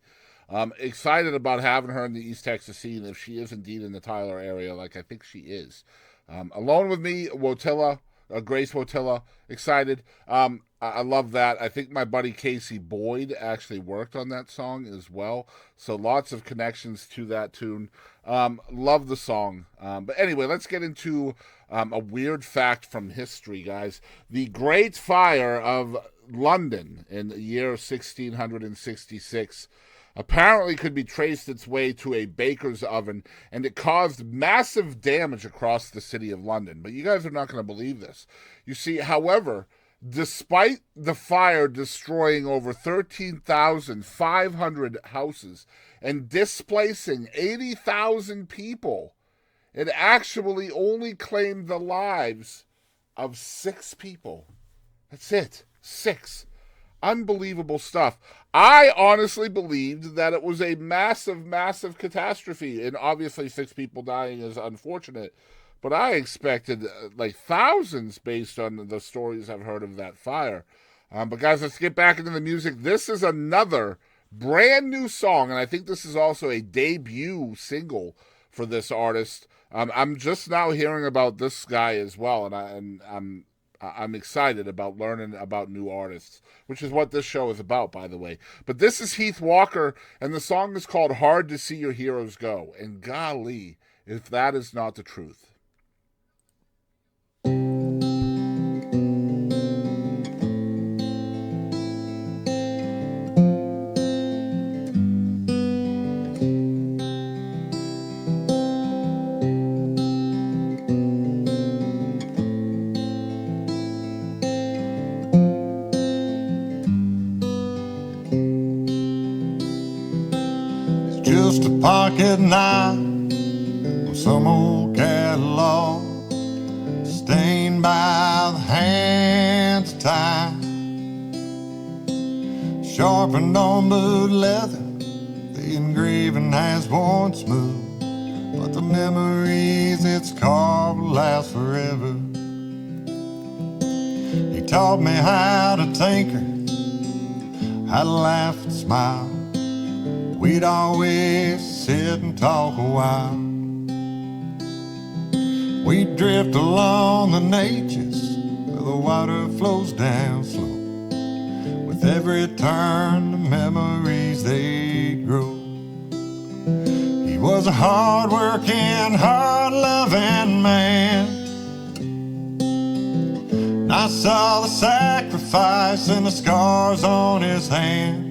Excited about having her in the East Texas scene if she is indeed in the Tyler area, like I think she is. Alone With Me, Wotila, Grace Wotila. Excited. I love that. I think my buddy Casey Boyd actually worked on that song as well. So lots of connections to that tune. Love the song. But anyway, let's get into a weird fact from history, guys. The Great Fire of London in the year 1666 apparently could be traced its way to a baker's oven, and it caused massive damage across the city of London. But you guys are not going to believe this. You see, however, despite the fire destroying over 13,500 houses and displacing 80,000 people, it actually only claimed the lives of 6 people. That's it. 6. Unbelievable stuff. I honestly believed that it was a massive, massive catastrophe. And obviously 6 people dying is unfortunate. But I expected like thousands based on the stories I've heard of that fire. But guys, let's get back into the music. This is another brand new song. And I think this is also a debut single for this artist. I'm just now hearing about this guy as well. And I'm excited about learning about new artists, which is what this show is about, by the way. But this is Heath Walker, and the song is called Hard to See Your Heroes Go. And golly, if that is not the truth. Just a pocket knife or some old catalog stained by the hands of time, sharpened on boot leather. The engraving has worn smooth, but the memories it's carved will last forever. He taught me how to tinker, how to laugh and smile. We'd always sit and talk a while. We'd drift along the Natchez where the water flows down slow. With every turn, the memories they grow. He was a hard-working, hard-loving man. And I saw the sacrifice and the scars on his hands.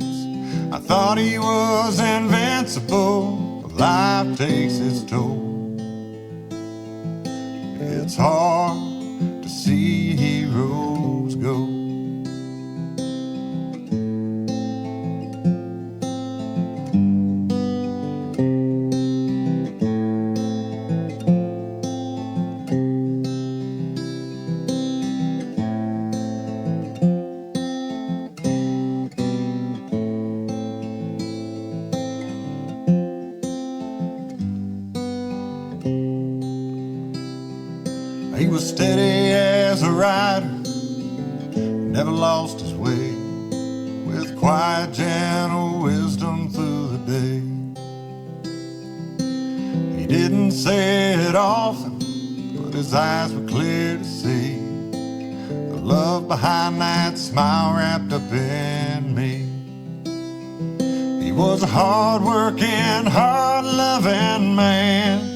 I thought he was invincible, but life takes its toll. It's hard to see heroes go. He was steady as a rider, never lost his way, with quiet, gentle wisdom through the day. He didn't say it often, but his eyes were clear to see the love behind that smile wrapped up in me. He was a hard-working, hard-loving man.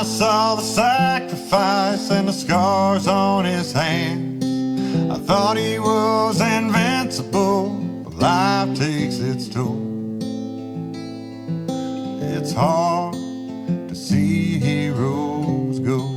saw the sacrifice and the scars on his hands. I thought he was invincible, but life takes its toll. It's hard to see heroes go.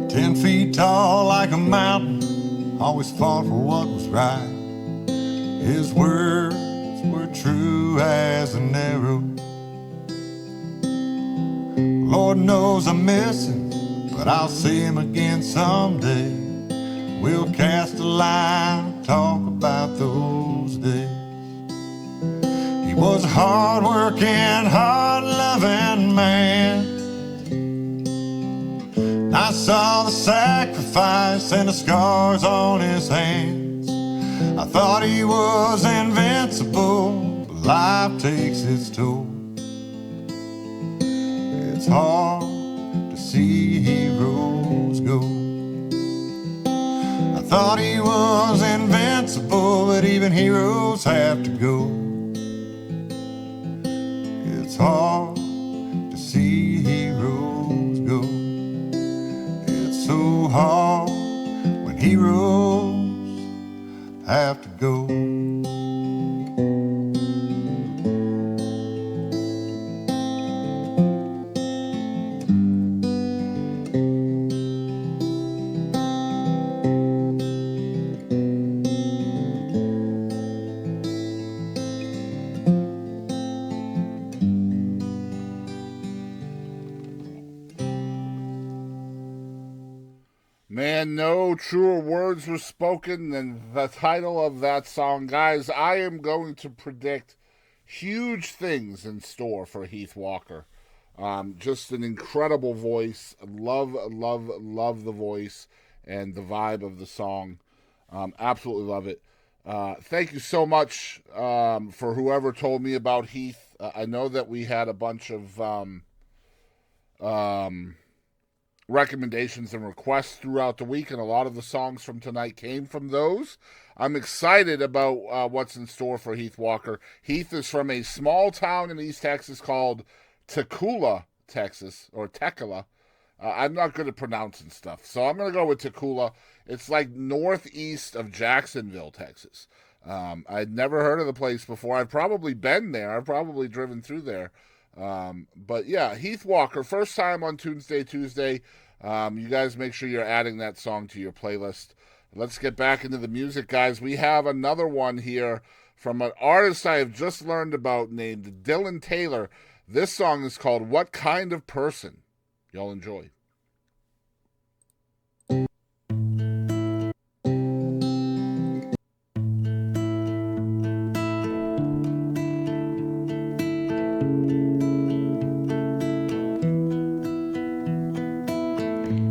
10 feet tall like a mountain, always fought for what was right. His words were true as an arrow. Lord knows I miss him, but I'll see him again someday. We'll cast a line, talk about those days. He was a hard-working, hard-loving man. I saw the sacrifice and the scars on his hands. I thought he was invincible, but life takes its toll. It's hard to see heroes go. I thought he was invincible, but even heroes have to go. It's hard to see heroes go. It's so hard when heroes have to go. Man, no truer words were spoken than the title of that song. Guys, I am going to predict huge things in store for Heath Walker. Just an incredible voice. Love the voice and the vibe of the song. Absolutely love it. Thank you so much for whoever told me about Heath. I know that we had a bunch of recommendations and requests throughout the week, and a lot of the songs from tonight came from those. I'm excited about what's in store for Heath Walker. Heath is from a small town in East Texas called Tacula, Texas, or Tecula. I'm not good at pronouncing stuff, so I'm going to go with Tacula. It's like northeast of Jacksonville, Texas. I'd never heard of the place before. I've probably been there. I've probably driven through there. But yeah, Heath Walker, first time on Tunesday Tuesday. You guys make sure you're adding that song to your playlist. Let's get back into the music, guys. We have another one here from an artist I have just learned about named Dylan Taylor. This song is called What Kind of Person? Y'all enjoy.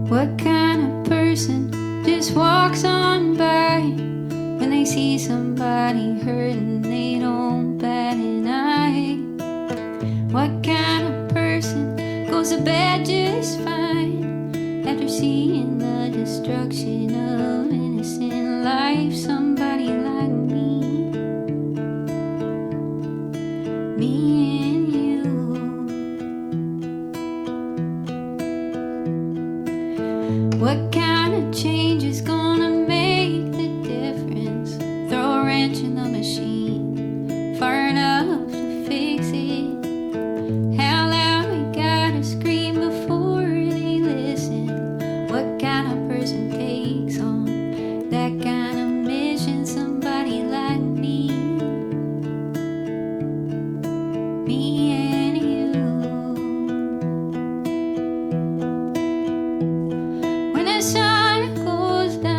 What kind of person just walks on by when they see somebody hurting, they don't bat an eye? What kind of person goes to bed just fine after seeing the destruction of innocent life? Somebody like me, me and you. What kind of change is gonna make the difference? Throw a wrench in the machine, far enough to fix it. How loud we gotta scream before they listen? What kind of person takes on that kind of mission? Somebody like me, me and you. When the sun goes down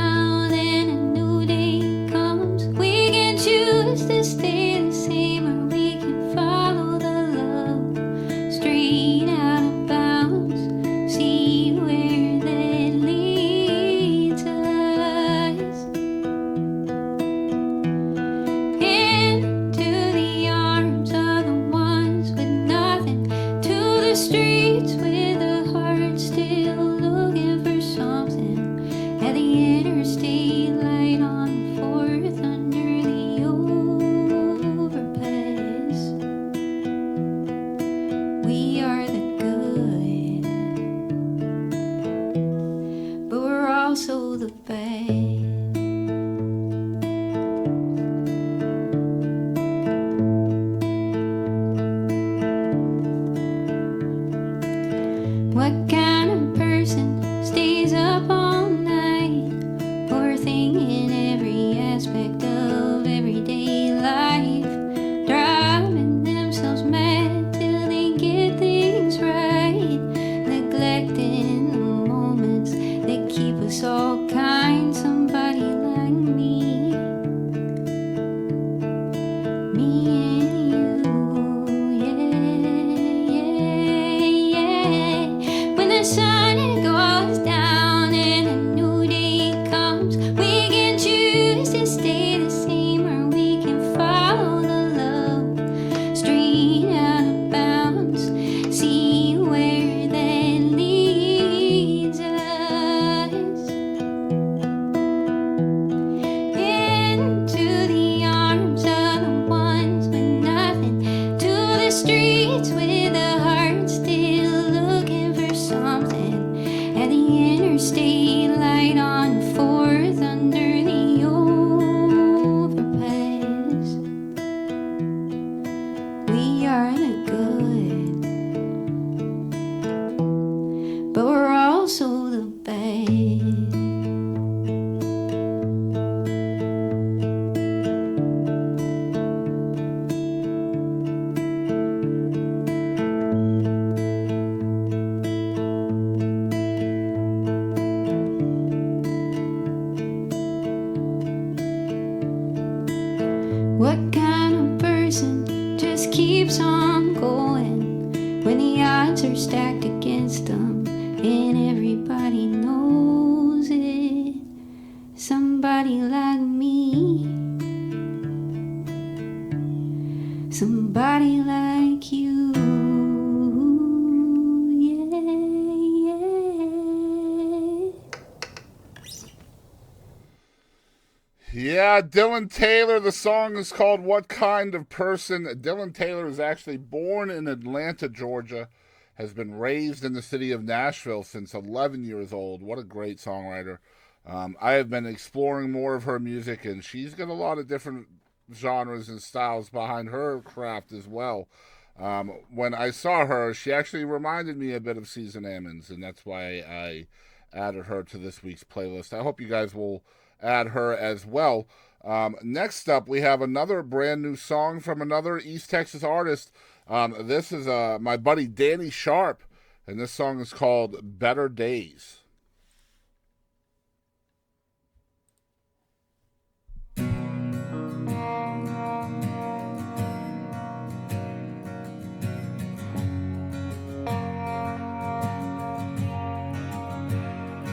when the odds are stacked against them and everybody knows it. Somebody like me, somebody like you, yeah, yeah. Yeah, Dylan Taylor. The song is called What Kind of Person. Dylan Taylor is actually born in Atlanta, Georgia, has been raised in the city of Nashville since 11 years old. What a great songwriter. I have been exploring more of her music, and she's got a lot of different genres and styles behind her craft as well. When I saw her, she actually reminded me a bit of Susan Ammons, and that's why I added her to this week's playlist. I hope you guys will add her as well. Next up, we have another brand new song from another East Texas artist. This is my buddy Danny Sharpe, and this song is called Better Days.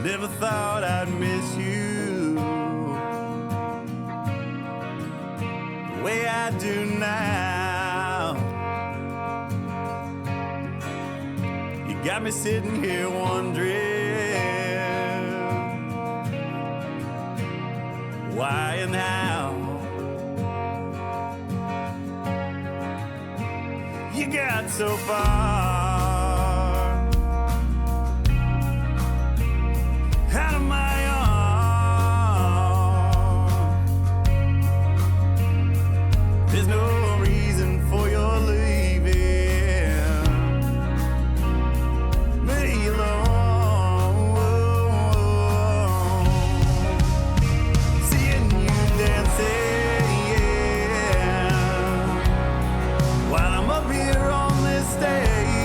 Never thought I'd miss you the way I do now. You got me sitting here wondering why and how. You got so far out of my arms. There's no reason for your leaving me alone. Seeing you dancing while I'm up here on this stage.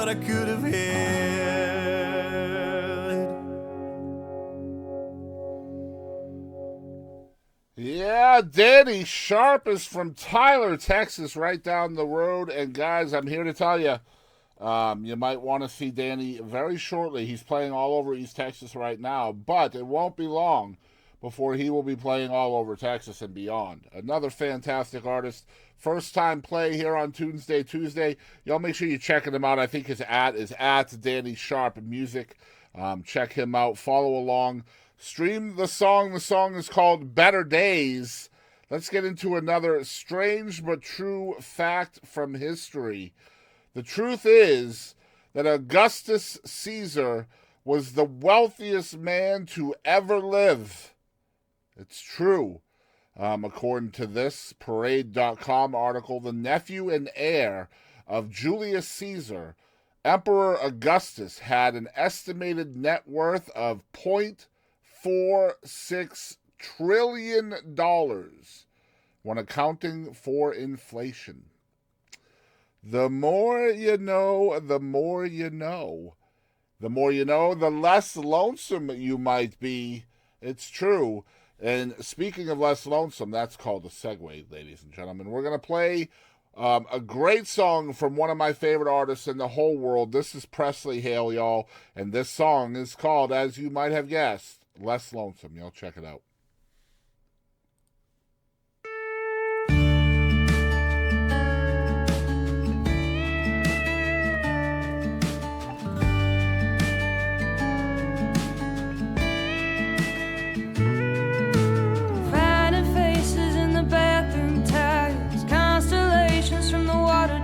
what I could have had. Yeah, Danny Sharpe is from Tyler, Texas, right down the road. And guys, I'm here to tell you, you might want to see Danny very shortly. He's playing all over East Texas right now, but it won't be long before he will be playing all over Texas and beyond. Another fantastic artist. First time play here on Tunesday Tuesday. Y'all make sure you're checking him out. I think his is at Danny Sharpe Music. Check him out. Follow along. Stream the song. The song is called Better Days. Let's get into another strange but true fact from history. The truth is that Augustus Caesar was the wealthiest man to ever live. It's true. According to this Parade.com article, the nephew and heir of Julius Caesar, Emperor Augustus, had an estimated net worth of $0.46 trillion when accounting for inflation. The more you know, the more you know. The more you know, the less lonesome you might be. It's true. And speaking of less lonesome, that's called a segue, ladies and gentlemen. We're going to play a great song from one of my favorite artists in the whole world. This is Presley, Haile, y'all. And this song is called, as you might have guessed, Less Lonesome. Y'all check it out.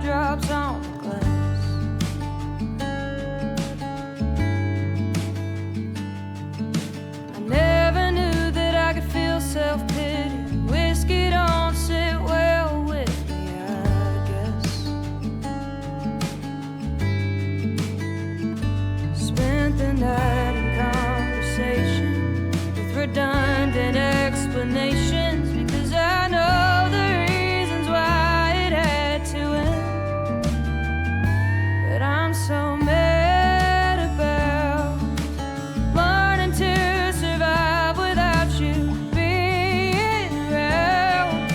Drops on the glass. I never knew that I could feel self-pity. Whiskey don't sit well with me, I guess. Spent the night in conversation with redundant explanations because I know the reasons why it had to end. I'm so mad about learning to survive without you being around.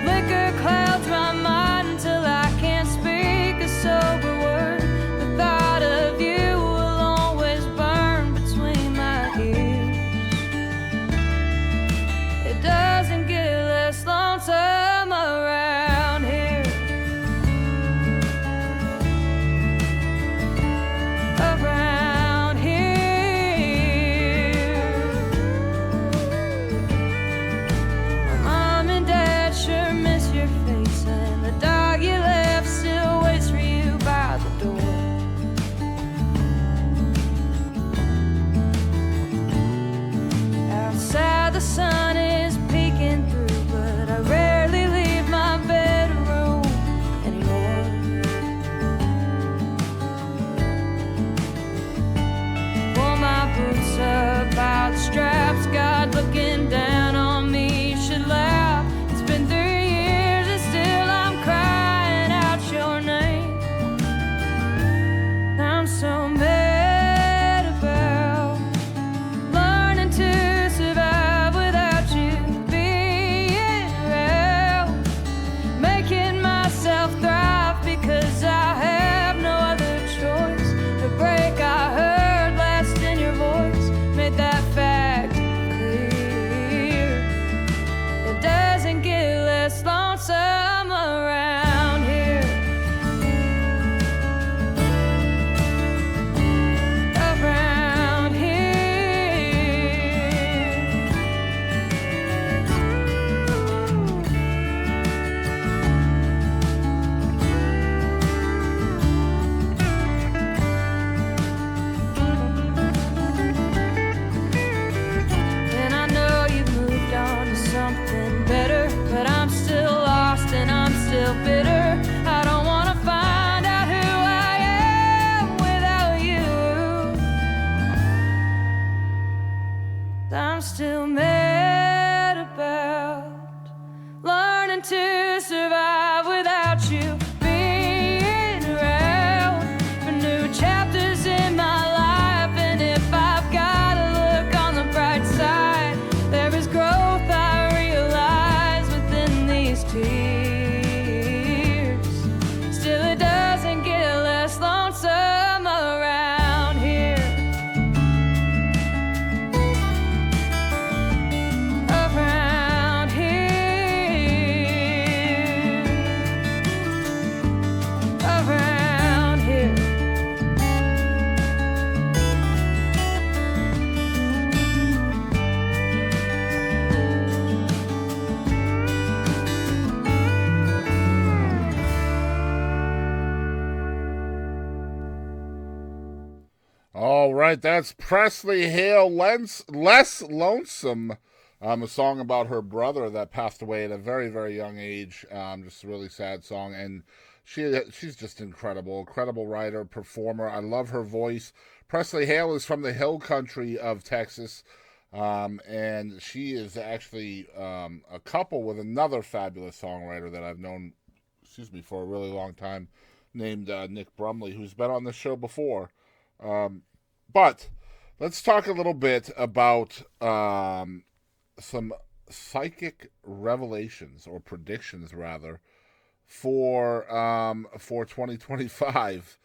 Liquor clouds my mind until I can't speak a sober word. The thought of you will always burn between my ears. It doesn't get less lonesome around here. All right, that's Presley, Haile, Less Lonesome. A song about her brother that passed away at a very, very young age. Just a really sad song. And she's just incredible writer, performer. I love her voice. Presley Haile is from the hill country of Texas. And she is actually a couple with another fabulous songwriter that I've known, for a really long time, named Nick Brumley, who's been on the show before. But let's talk a little bit about some psychic revelations, or predictions rather, for 2025.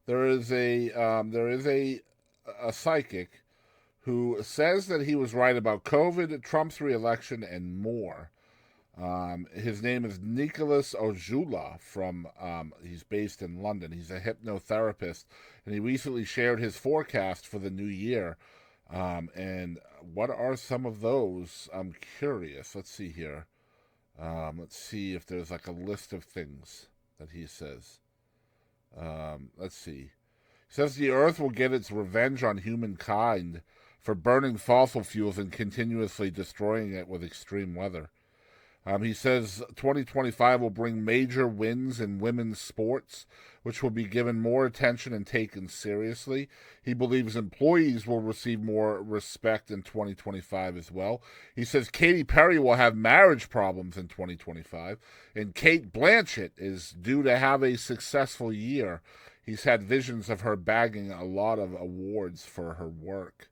There is a psychic who says that he was right about COVID, Trump's re-election, and more. His name is Nicholas Ojula he's based in London. He's a hypnotherapist, and he recently shared his forecast for the new year. And what are some of those? I'm curious. Let's see here. Let's see if there's like a list of things that he says. Let's see. He says the Earth will get its revenge on humankind for burning fossil fuels and continuously destroying it with extreme weather. He says 2025 will bring major wins in women's sports, which will be given more attention and taken seriously. He believes employees will receive more respect in 2025 as well. He says Katy Perry will have marriage problems in 2025, and Kate Blanchett is due to have a successful year. He's had visions of her bagging a lot of awards for her work.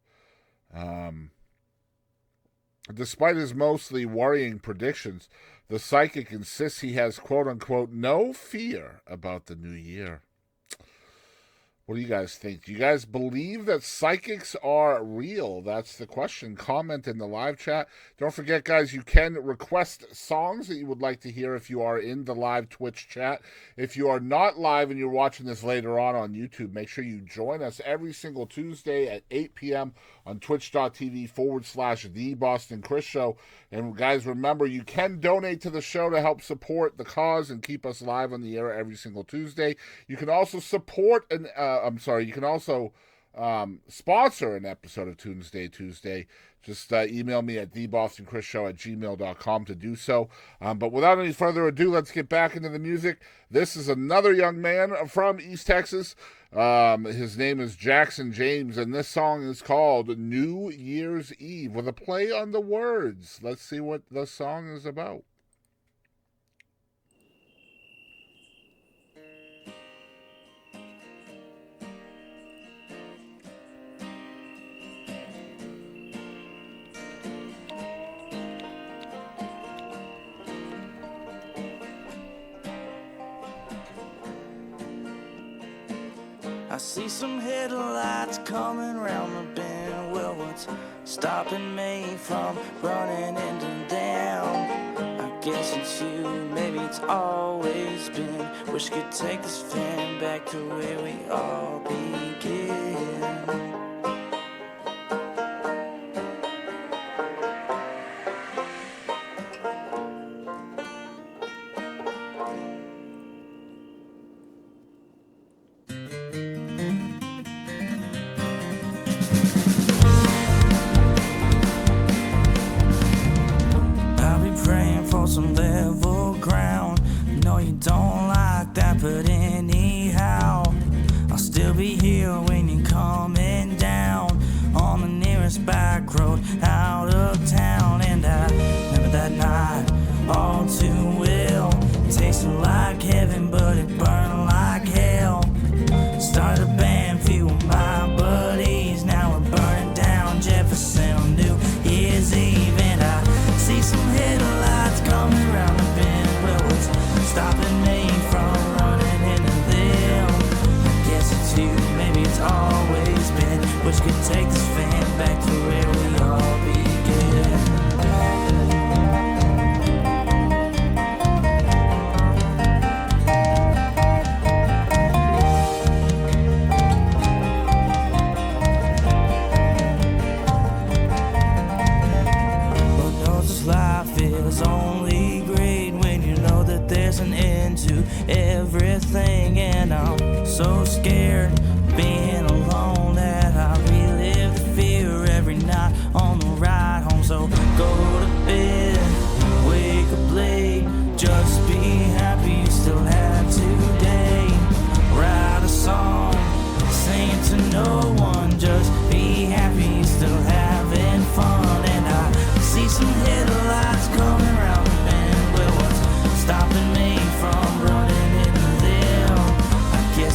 Despite his mostly worrying predictions, the psychic insists he has, quote-unquote, no fear about the new year. What do you guys think? Do you guys believe that psychics are real? That's the question. Comment in the live chat. Don't forget, guys, you can request songs that you would like to hear if you are in the live Twitch chat. If you are not live and you're watching this later on YouTube, make sure you join us every single Tuesday at 8 p.m. on twitch.tv/The Boston Chris Show. And guys, remember, you can donate to the show to help support the cause and keep us live on the air every single Tuesday. You can also support sponsor an episode of Tunesday Tuesday. Just email me at thebostonchrisshow@gmail.com to do so. But without any further ado, let's get back into the music. This is another young man from East Texas. His name is Jackson James, and this song is called New Year's Eve, with a play on the words. Let's see what the song is about. I see some headlights coming round the bend. Well, what's stopping me from running into them? I guess it's you, maybe it's always been. Wish I could take this fan back to where we all began. Some level ground. No, you don't like that, but anyhow, I'll still be here when you're coming down on the nearest back road out of town. And I remember that night all too well. It tasted like heaven, but it burned like hell. Started a band, few of my buddies. Now we're burning down Jefferson on New Year's Eve. And I see some headlights coming around the bend. Well, what's stopping me from running into them? I guess it's you, maybe it's always been. Which could take this fan back to where we all began. Life is only great when you know that there's an end to everything. And I'm so scared being alone that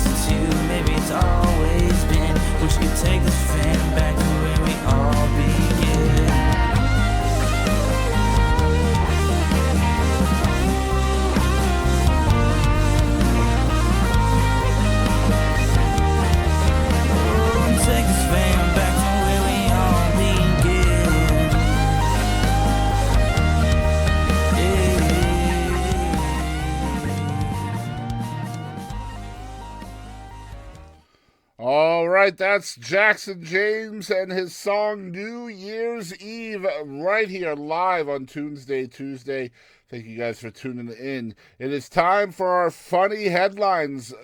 substitute. Maybe it's always been. Wish you could take this fan back to where we all begin. Take this van back to where we all begin. All right, that's Jackson James and his song New Year's Eve right here live on Tunesday Tuesday. Thank you guys for tuning in. It is time for our funny headlines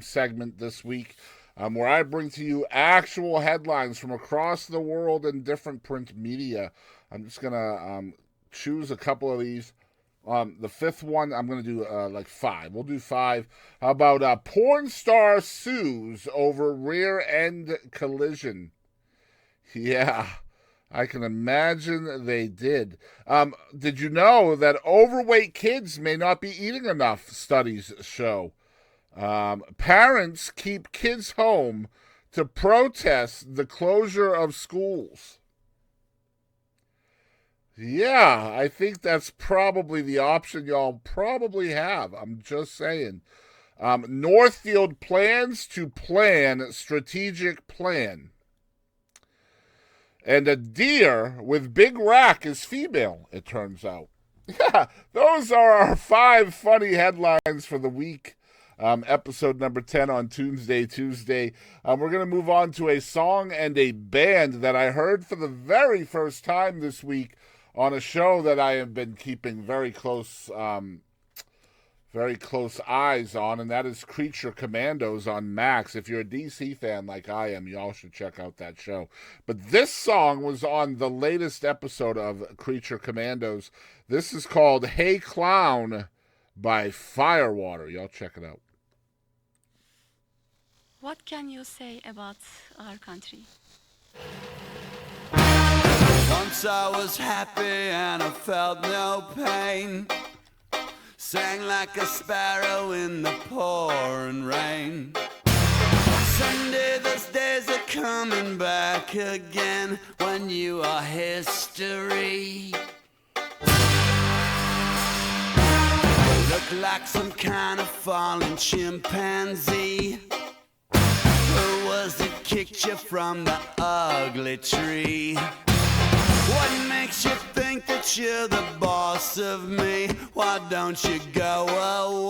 segment this week, where I bring to you actual headlines from across the world in different print media. I'm just going to choose a couple of these. The fifth one, I'm going to do like five. We'll do five. How about porn star sues over rear end collision? Yeah, I can imagine they did. Did you know that overweight kids may not be eating enough, studies show? Parents keep kids home to protest the closure of schools. Yeah, I think that's probably the option y'all probably have. I'm just saying. Northfield plans to plan strategic plan. And a deer with big rack is female, it turns out. Yeah, those are our five funny headlines for the week. Episode number 10 on Tunesday Tuesday. We're going to move on to a song and a band that I heard for the very first time this week on a show that I have been keeping very close eyes on, and that is Creature Commandos on Max. If you're a DC fan like I am, y'all should check out that show. But this song was on the latest episode of Creature Commandos. This is called Hey Clown by Firewater. Y'all check it out. What can you say about our country? Once I was happy and I felt no pain. Sang like a sparrow in the pouring rain. Someday those days are coming back again when you are history. Look like some kind of fallen chimpanzee. Who was it kicked you from the ugly tree? What makes you think that you're the boss of me? Why don't you go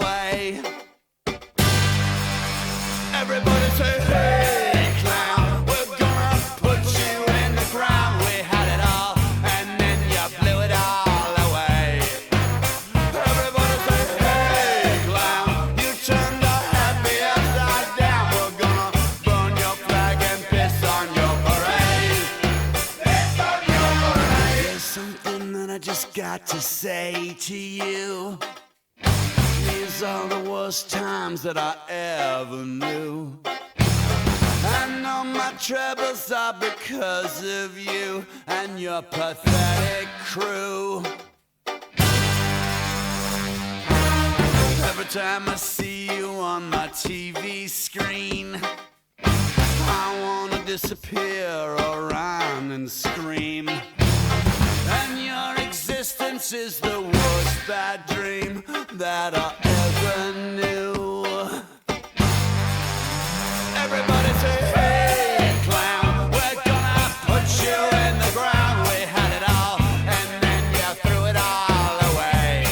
away? Everybody say, hey, clown, we're gonna put you in the ground. We had it all, and then you blew it all away. Everybody say, hey, clown, you turned our happy upside down. We're gonna burn your flag and piss on your parade. Piss on your parade. There's something that I just got to say to you. These are the worst times that I ever knew. I know my troubles are because of you and your pathetic crew. Every time I see you on my TV screen, I wanna disappear or run and scream. And your existence is the worst bad dream that I ever knew. Everybody say, hey, clown, we're gonna put you in the ground. We had it all, and then you threw it all away.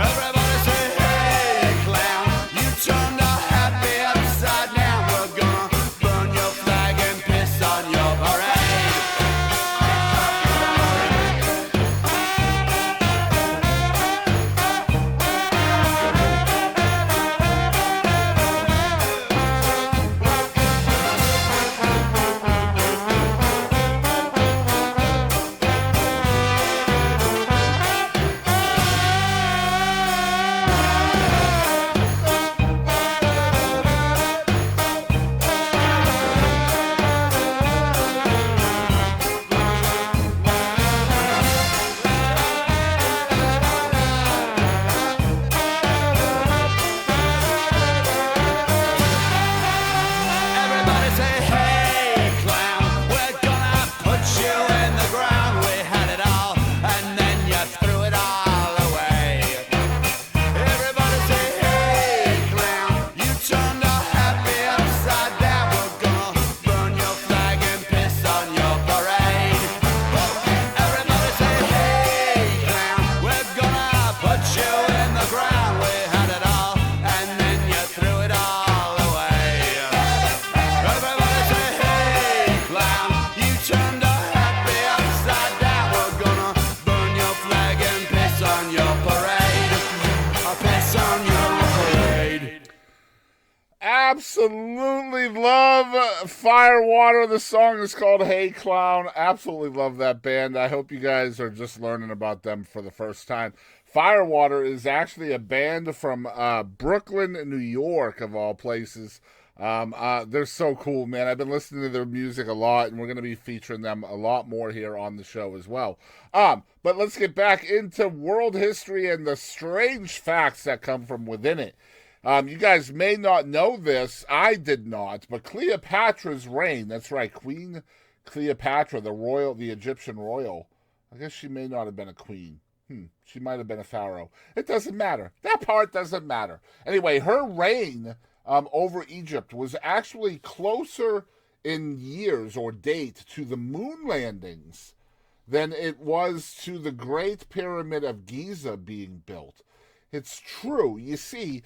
Everybody say, hey, clown, you turned our happy upside down. We're gonna burn your flag and piss on your parade. Absolutely love Firewater. The song is called Hey Clown. Absolutely love that band. I hope you guys are just learning about them for the first time. Firewater is actually a band from Brooklyn, New York, of all places. They're so cool, man. I've been listening to their music a lot, and we're going to be featuring them a lot more here on the show as well. But let's get back into world history and the strange facts that come from within it. You guys may not know this. I did not, but Cleopatra's reign, that's right, Queen Cleopatra, the Egyptian royal. I guess she may not have been a queen. She might have been a pharaoh. It doesn't matter. That part doesn't matter. Anyway, her reign over Egypt was actually closer in years or date to the moon landings than it was to the Great Pyramid of Giza being built. It's true. You see,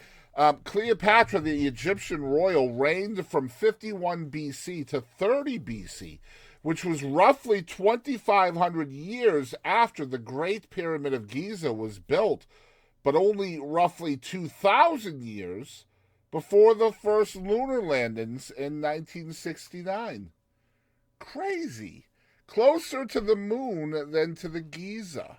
Cleopatra, the Egyptian royal, reigned from 51 BC to 30 BC, which was roughly 2,500 years after the Great Pyramid of Giza was built, but only roughly 2,000 years before the first lunar landings in 1969. Crazy. Closer to the moon than to the Giza.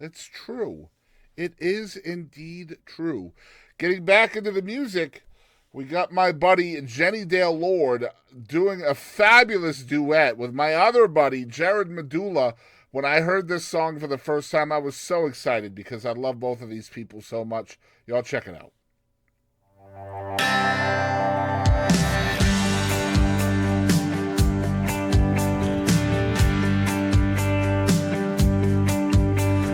It's true. It is indeed true. Getting back into the music, we got my buddy Jenni Dale Lord doing a fabulous duet with my other buddy Jerrod Medulla. When I heard this song for the first time, I was so excited because I love both of these people so much. Y'all check it out.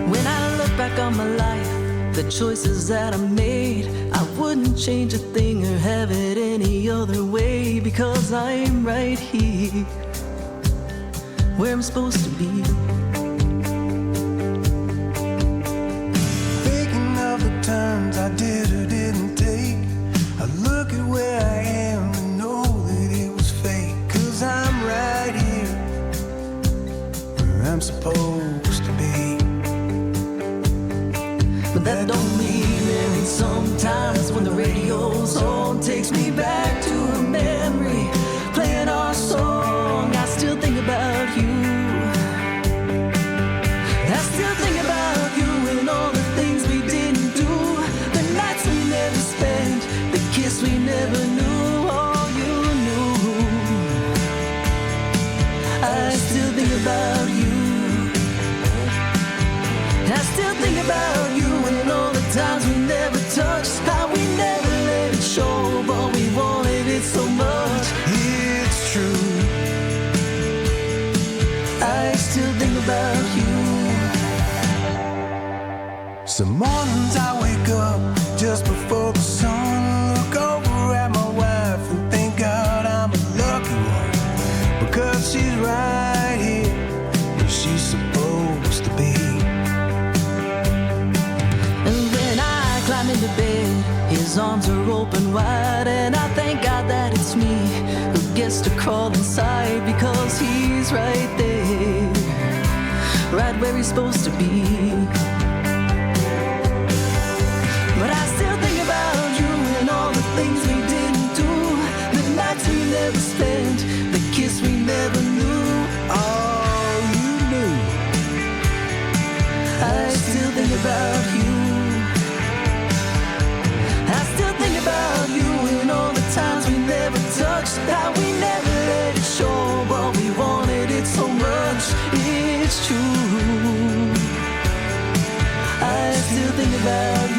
When I look back on my life, the choices that I made, I wouldn't change a thing or have it any other way, because I'm right here where I'm supposed to be. Thinking of the turns I did or didn't take, I look at where I am and know that it was fake, 'cause I'm right here where I'm supposed to be. But that don't mean that sometimes when the radio's on, takes me back to a memory, playing our song, I still think about you. I still think about you and all the things we didn't do, the nights we never spent, the kiss we never knew, all you knew. I still think about you. I still think about you and all the times we never touched, how we never let it show, but we wanted it so much. It's true. I still think about you. Some mornings I wake up just before the sun, look over at my wife and thank God I'm a lucky one, because she's right here where she's supposed to be. Into bed, his arms are open wide, and I thank God that it's me who gets to crawl inside, because he's right there, right where he's supposed to be. But I still think about you and all the things we didn't do, the nights we never spent, the kiss we never knew, all you knew. I still think about you. I still think about you and all the times we never touched, how we never let it show, but we wanted it so much. It's true. I still think about you.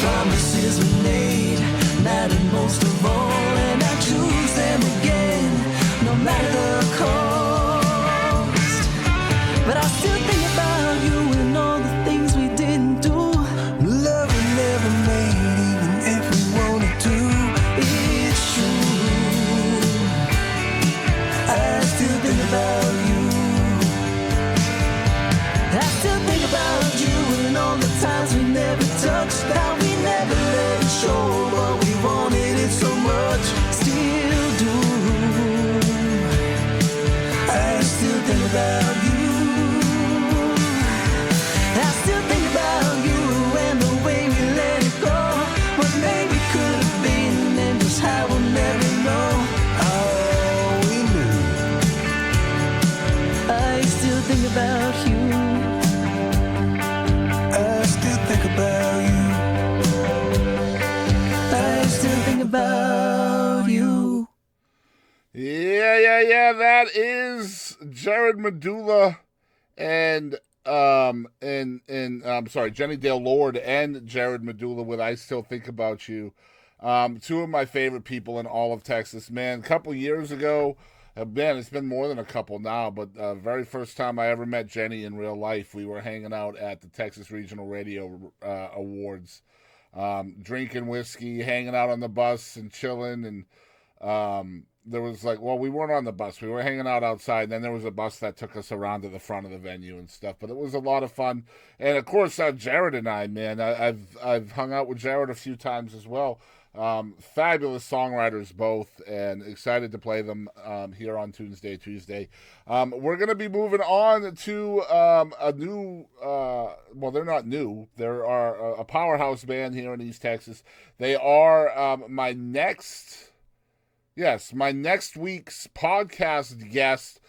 Promises we made mattered most of all, and I choose them again, no matter the cost. But I still think about you and all the things we didn't do, love we never made, even if we wanted to. It's true. I still think about you. I still think about you and all the times we never touched, how we never that is Jerrod Medulla and I'm sorry, Jenni Dale Lord and Jerrod Medulla with I Still Think About You. Two of my favorite people in all of Texas. Man, a couple years ago, man, it's been more than a couple now, but very first time I ever met Jenni in real life, we were hanging out at the Texas Regional Radio Awards, drinking whiskey, hanging out on the bus and chilling, and there was we weren't on the bus. We were hanging out outside, and then there was a bus that took us around to the front of the venue and stuff. But it was a lot of fun. And, of course, Jerrod and I, man, I've hung out with Jerrod a few times as well. Fabulous songwriters both, and excited to play them here on Tunesday Tuesday. We're going to be moving on to a new, well, they're not new. They're a powerhouse band here in East Texas. They are my next week's podcast guest.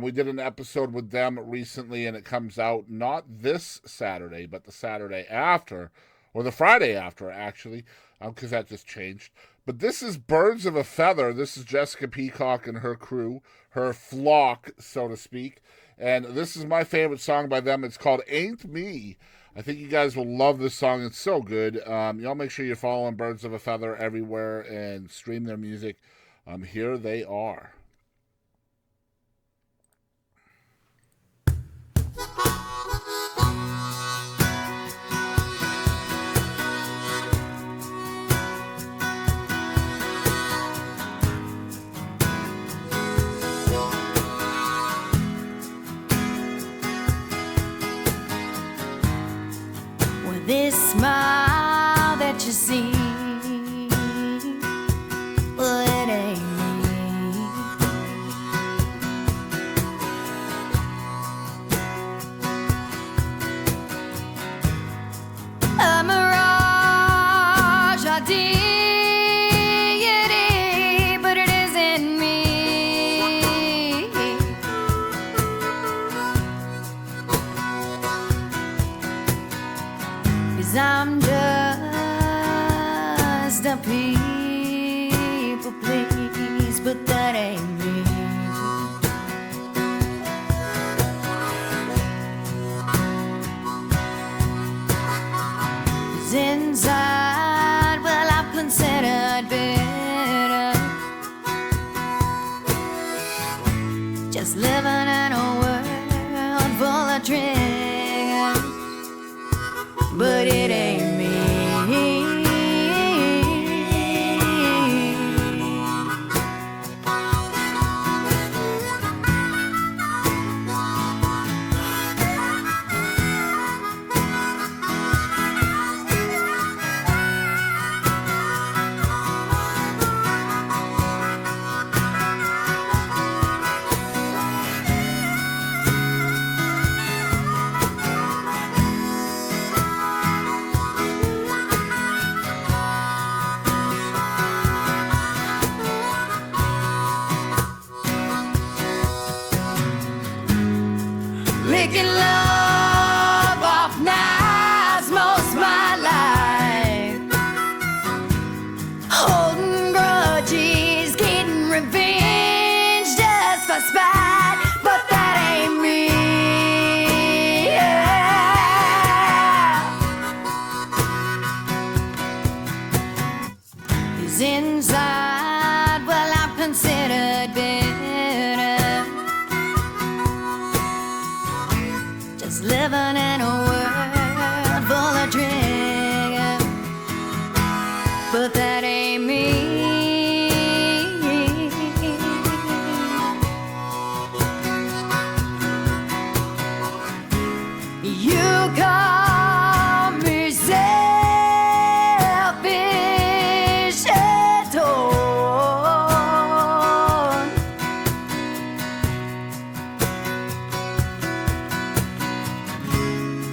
We did an episode with them recently, and it comes out not this Saturday, but the Saturday after, or the Friday after, actually, because that just changed. But this is Birds of a Feather. This is Jessica Peacock and her crew, her flock, so to speak. And this is my favorite song by them. It's called Ain't Me. I think you guys will love this song. It's so good. Y'all make sure you're following Birds of a Feather everywhere and stream their music. Here they are. With this smile that you see, well, it ain't me. A mirage, a deity, but it isn't me. 'Cause I'm just a people please, but that ain't me. 'Cause inside, well, I've considered better just living in a world full of triggers, but it ain't me. Making love off knives most my life, holding grudges, getting revenge just for spite, but that ain't me. Yeah. 'Cause inside, well, I'm considered better living in a world full of triggers, but that ain't me. You call me selfish at all,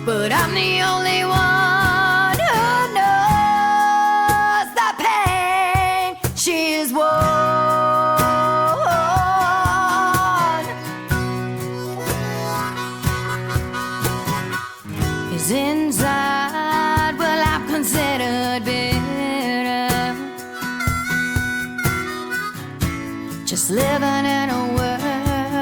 but I'm the only one who knows the pain she's worn. 'Cause inside, well, I've considered better just living in a world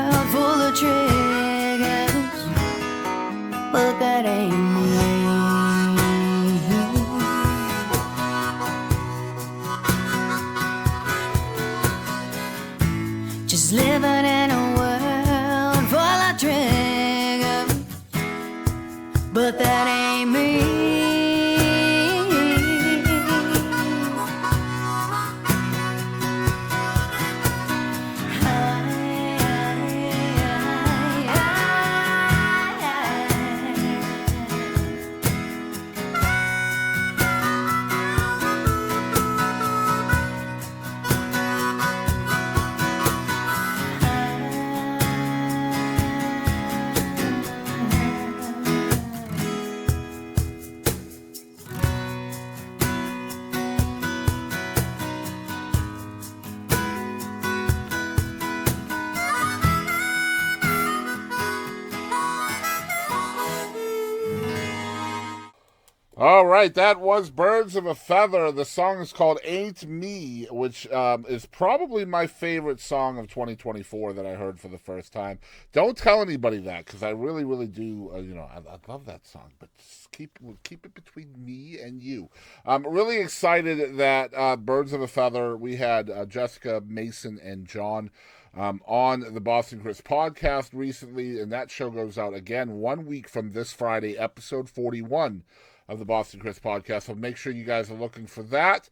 All right, that was Birds of a Feather. The song is called Ain't Me, which is probably my favorite song of 2024 that I heard for the first time. Don't tell anybody that, because I really, really do, I love that song, but just keep it between me and you. I'm really excited that Birds of a Feather, we had Jessica, Mason, and John on the Boston Chris podcast recently, and that show goes out again 1 week from this Friday, episode 41 of the Boston Chris podcast. So make sure you guys are looking for that.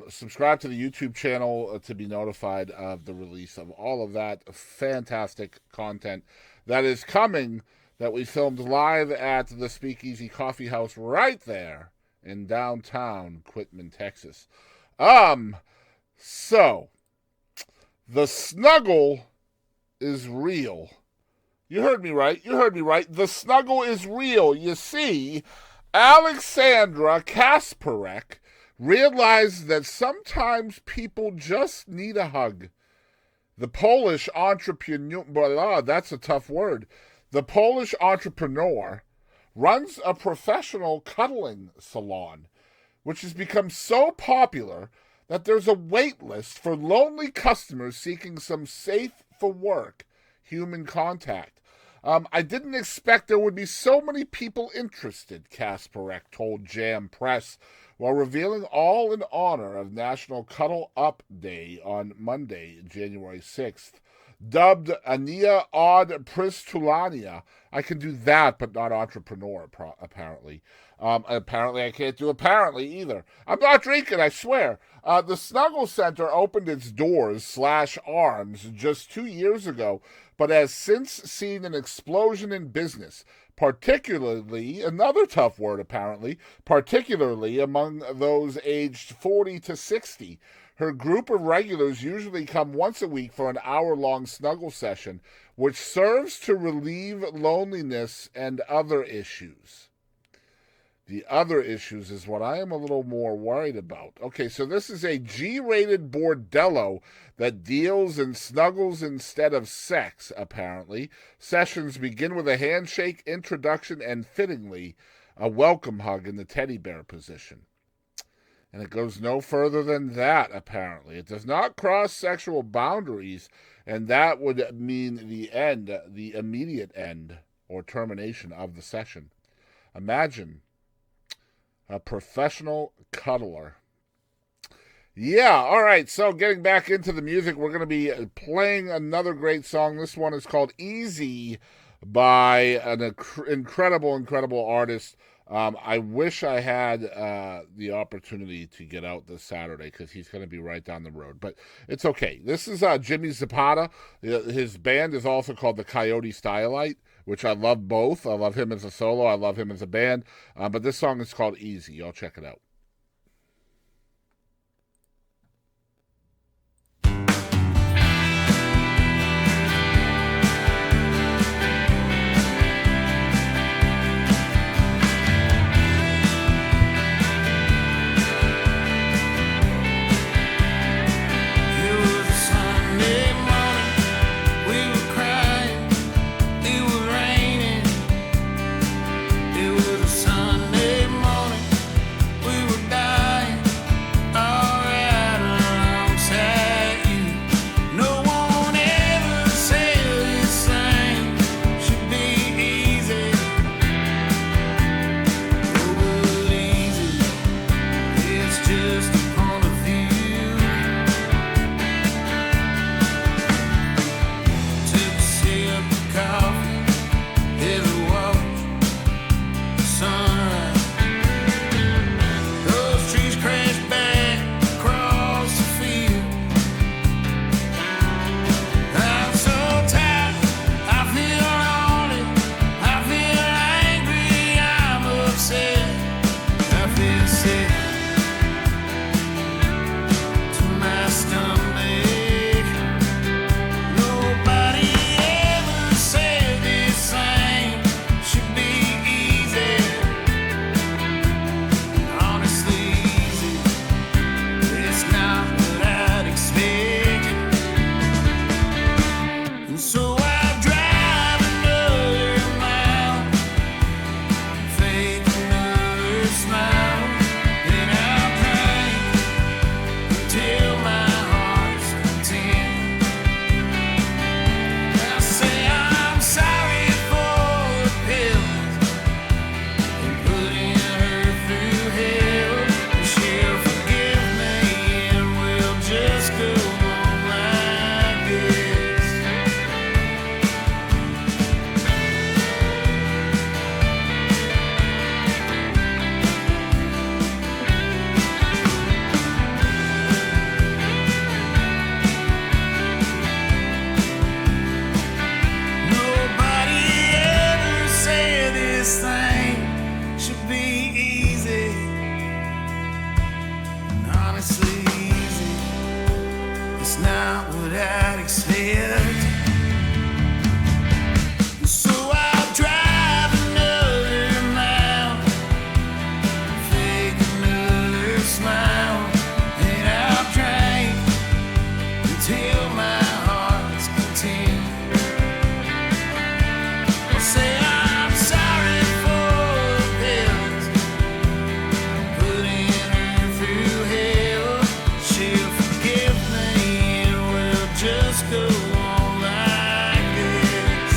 Subscribe to the YouTube channel to be notified of the release of all of that fantastic content that is coming, that we filmed live at the Speakeasy Coffee House right there in downtown Quitman, Texas. So the snuggle is real. You heard me right. The snuggle is real. You see, Alexandra Kasparek realized that sometimes people just need a hug. The Polish entrepreneur, that's a tough word. The Polish entrepreneur runs a professional cuddling salon, which has become so popular that there's a wait list for lonely customers seeking some safe for work human contact. I didn't expect there would be so many people interested, Kasparek told Jam Press, while revealing all in honor of National Cuddle Up Day on Monday, January 6th. Dubbed Ania Od Pristulania. I can do that, but not entrepreneur, apparently. Apparently, I can't do apparently either. I'm not drinking, I swear. The Snuggle Center opened its doors / arms just 2 years ago, but has since seen an explosion in business, particularly, another tough word apparently, particularly among those aged 40 to 60. Her group of regulars usually come once a week for an hour-long snuggle session, which serves to relieve loneliness and other issues. The other issues is what I am a little more worried about. Okay, so this is a G-rated bordello that deals in snuggles instead of sex, apparently. Sessions begin with a handshake, introduction, and fittingly, a welcome hug in the teddy bear position. And it goes no further than that, apparently. It does not cross sexual boundaries, and that would mean the end, the immediate end, or termination of the session. Imagine a professional cuddler. Yeah, all right, so getting back into the music, we're going to be playing another great song. This one is called Easy by an incredible artist. I wish I had the opportunity to get out this Saturday because he's going to be right down the road. But it's okay. This is Jimmy Zapata. His band is also called the Coyote Stylite, which I love both. I love him as a solo. I love him as a band. But this song is called Easy. Y'all check it out. We honestly easy. It's not what I'd expect. So I'll drive another mile, fake another smile, and I'll drink until my heart's content. I'll say I'm sorry for the pills, putting her through hell. She'll forgive me and we'll just go on like this.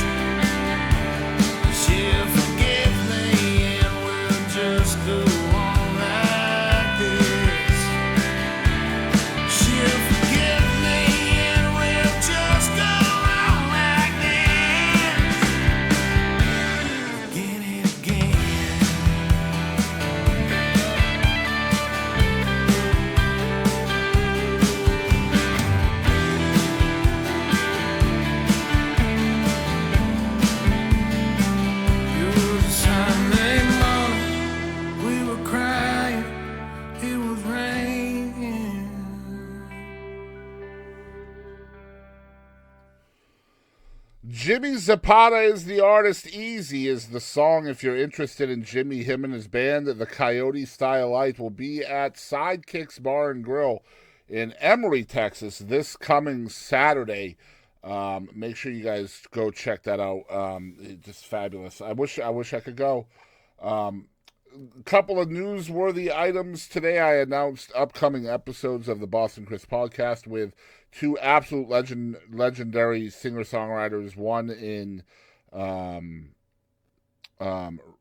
She'll forgive me and we'll just go on like this. She'll forgive me and we'll just go on like this. Again and again. It was a Sunday morning, we were crying, it was raining. Jimmy Zapata is the artist. Easy is the song. If you're interested in Jimmy, him and his band, the Coyote Stylite, will be at Sidekicks Bar and Grill in Emory, Texas, this coming Saturday. Make sure you guys go check that out. It's just fabulous. I wish I could go. A couple of newsworthy items today. I announced upcoming episodes of the Boston Chris podcast with two absolute legendary singer-songwriters, one in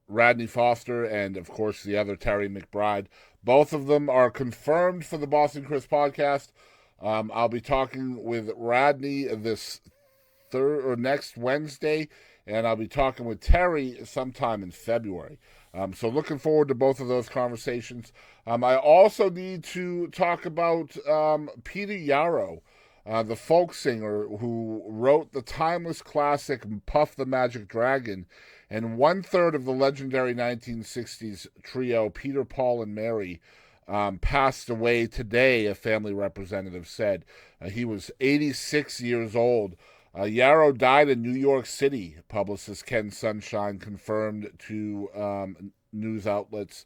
Radney Foster and, of course, the other Terry McBride. Both of them are confirmed for the Boston Chris podcast. I'll be talking with Radney this next Wednesday, and I'll be talking with Terry sometime in February. So looking forward to both of those conversations. I also need to talk about Peter Yarrow, the folk singer who wrote the timeless classic Puff the Magic Dragon, and one-third of the legendary 1960s trio Peter, Paul, and Mary passed away today, a family representative said. He was 86 years old. Yarrow died in New York City, publicist Ken Sunshine confirmed to news outlets,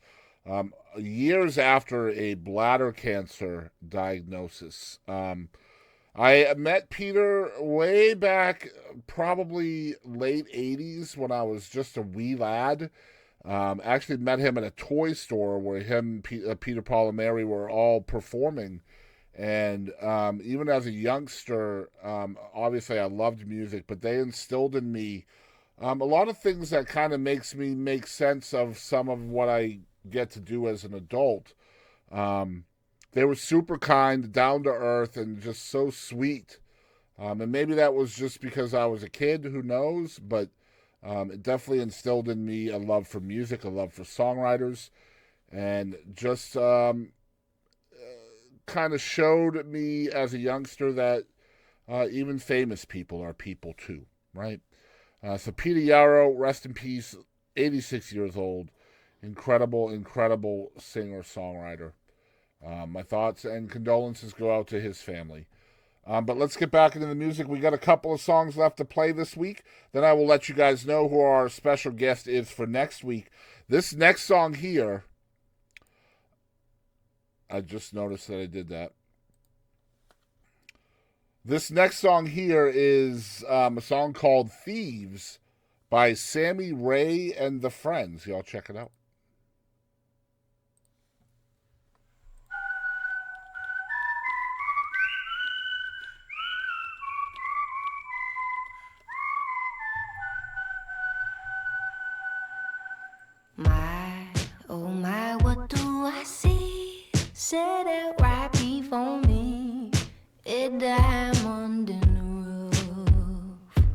years after a bladder cancer diagnosis. I met Peter way back, probably late 80s, when I was just a wee lad. Actually met him at a toy store where Peter, Paul, and Mary were all performing. And even as a youngster, obviously I loved music, but they instilled in me a lot of things that kind of makes me make sense of some of what I get to do as an adult. They were super kind, down to earth, and just so sweet. And maybe that was just because I was a kid, who knows, but it definitely instilled in me a love for music, a love for songwriters, and just kind of showed me as a youngster that even famous people are people too, right? So Peter Yarrow, rest in peace, 86 years old, incredible, incredible singer-songwriter. My thoughts and condolences go out to his family. But let's get back into the music. We got a couple of songs left to play this week. Then I will let you guys know who our special guest is for next week. This next song here, I just noticed that I did that. This next song here is a song called Thieves by Sammy, Ray, and the Friends. Y'all check it out. My, oh my, what do I see? Set out right before me, a diamond in the roof.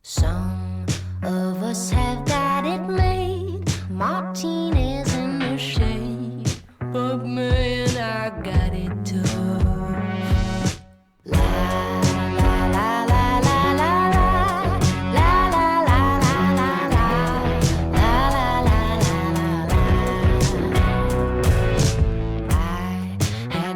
Some of us have got it made, Martinez in the shade, but man, I got it tough. La la la la la la la la la la la la la la la la la. I had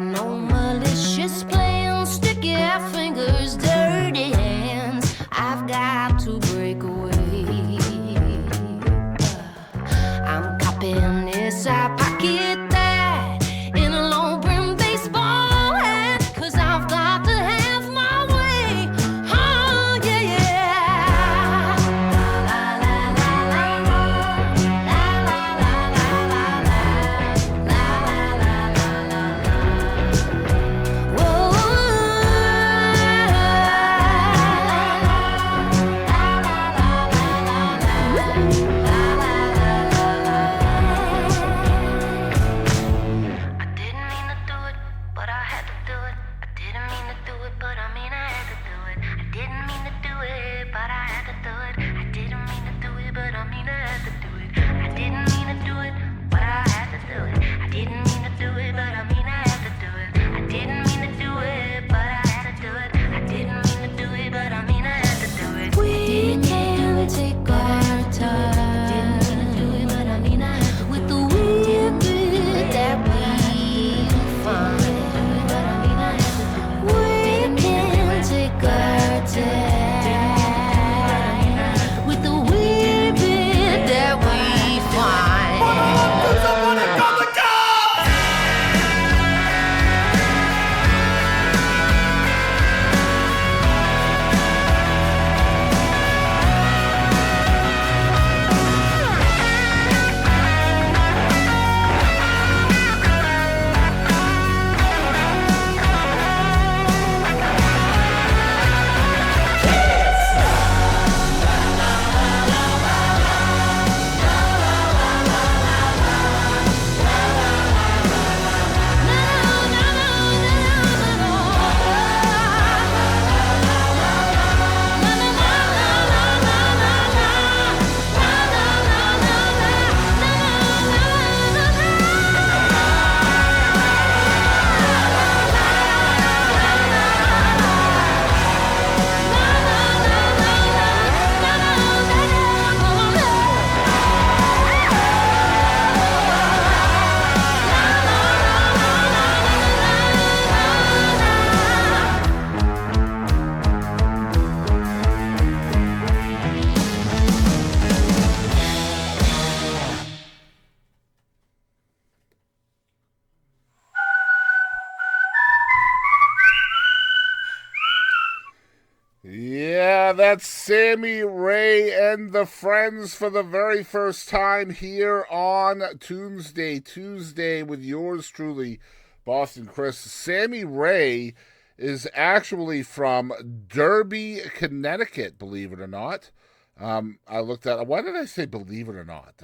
That's Sammy Ray and the Friends for the very first time here on Tunesday Tuesday with yours truly, Boston Chris. Sammy Ray is actually from Derby, Connecticut, believe it or not. I looked at, why did I say believe it or not?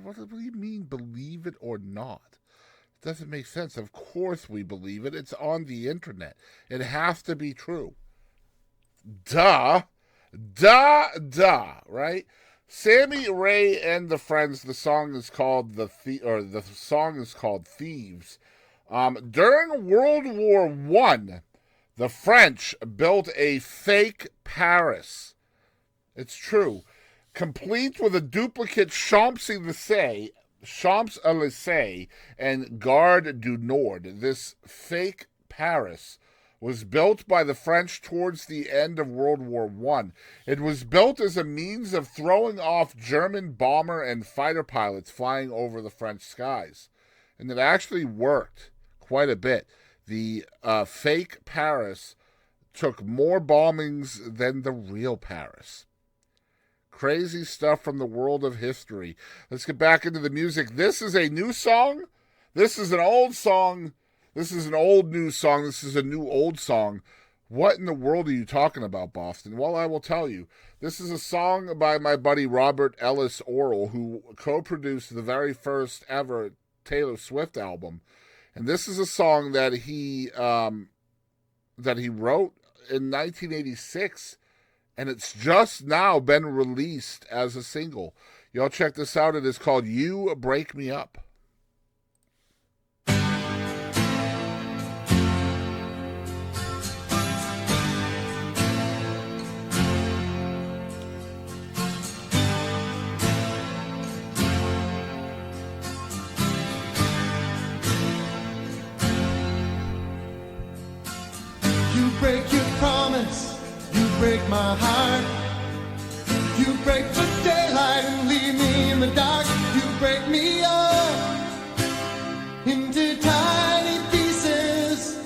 What do you mean believe it or not? It doesn't make sense. Of course we believe it. It's on the internet. It has to be true. Duh, right? Sammy Ray and the Friends. The song is called Thieves. During World War I, the French built a fake Paris. It's true, complete with a duplicate Champs-Élysées and Gare du Nord. This fake Paris was built by the French towards the end of World War I. It was built as a means of throwing off German bomber and fighter pilots flying over the French skies. And it actually worked quite a bit. The fake Paris took more bombings than the real Paris. Crazy stuff from the world of history. Let's get back into the music. This is a new song. This is an old song. This is an old new song. This is a new old song. What in the world are you talking about, Boston? Well, I will tell you. This is a song by my buddy Robert Ellis Orrall, who co-produced the very first ever Taylor Swift album. And this is a song that he wrote in 1986, and it's just now been released as a single. Y'all check this out. It is called You Break Me Up. You break your promise, you break my heart. You break the daylight and leave me in the dark. You break me up into tiny pieces.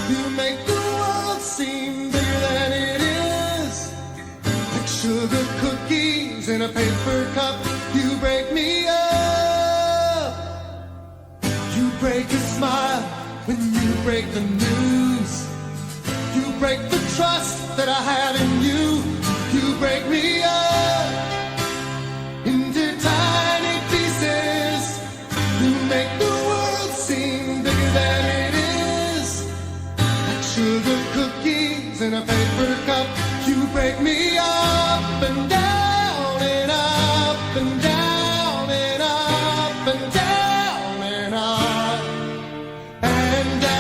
You make the world seem bigger than it is. Like sugar cookies in a paper cup. You break me up. You break a smile when you break the news. You break the trust that I had in you. You break me up into tiny pieces. You make the world seem bigger than it is. Like sugar cookies in a paper cup. You break me up and down and up and down and up and down and up and down.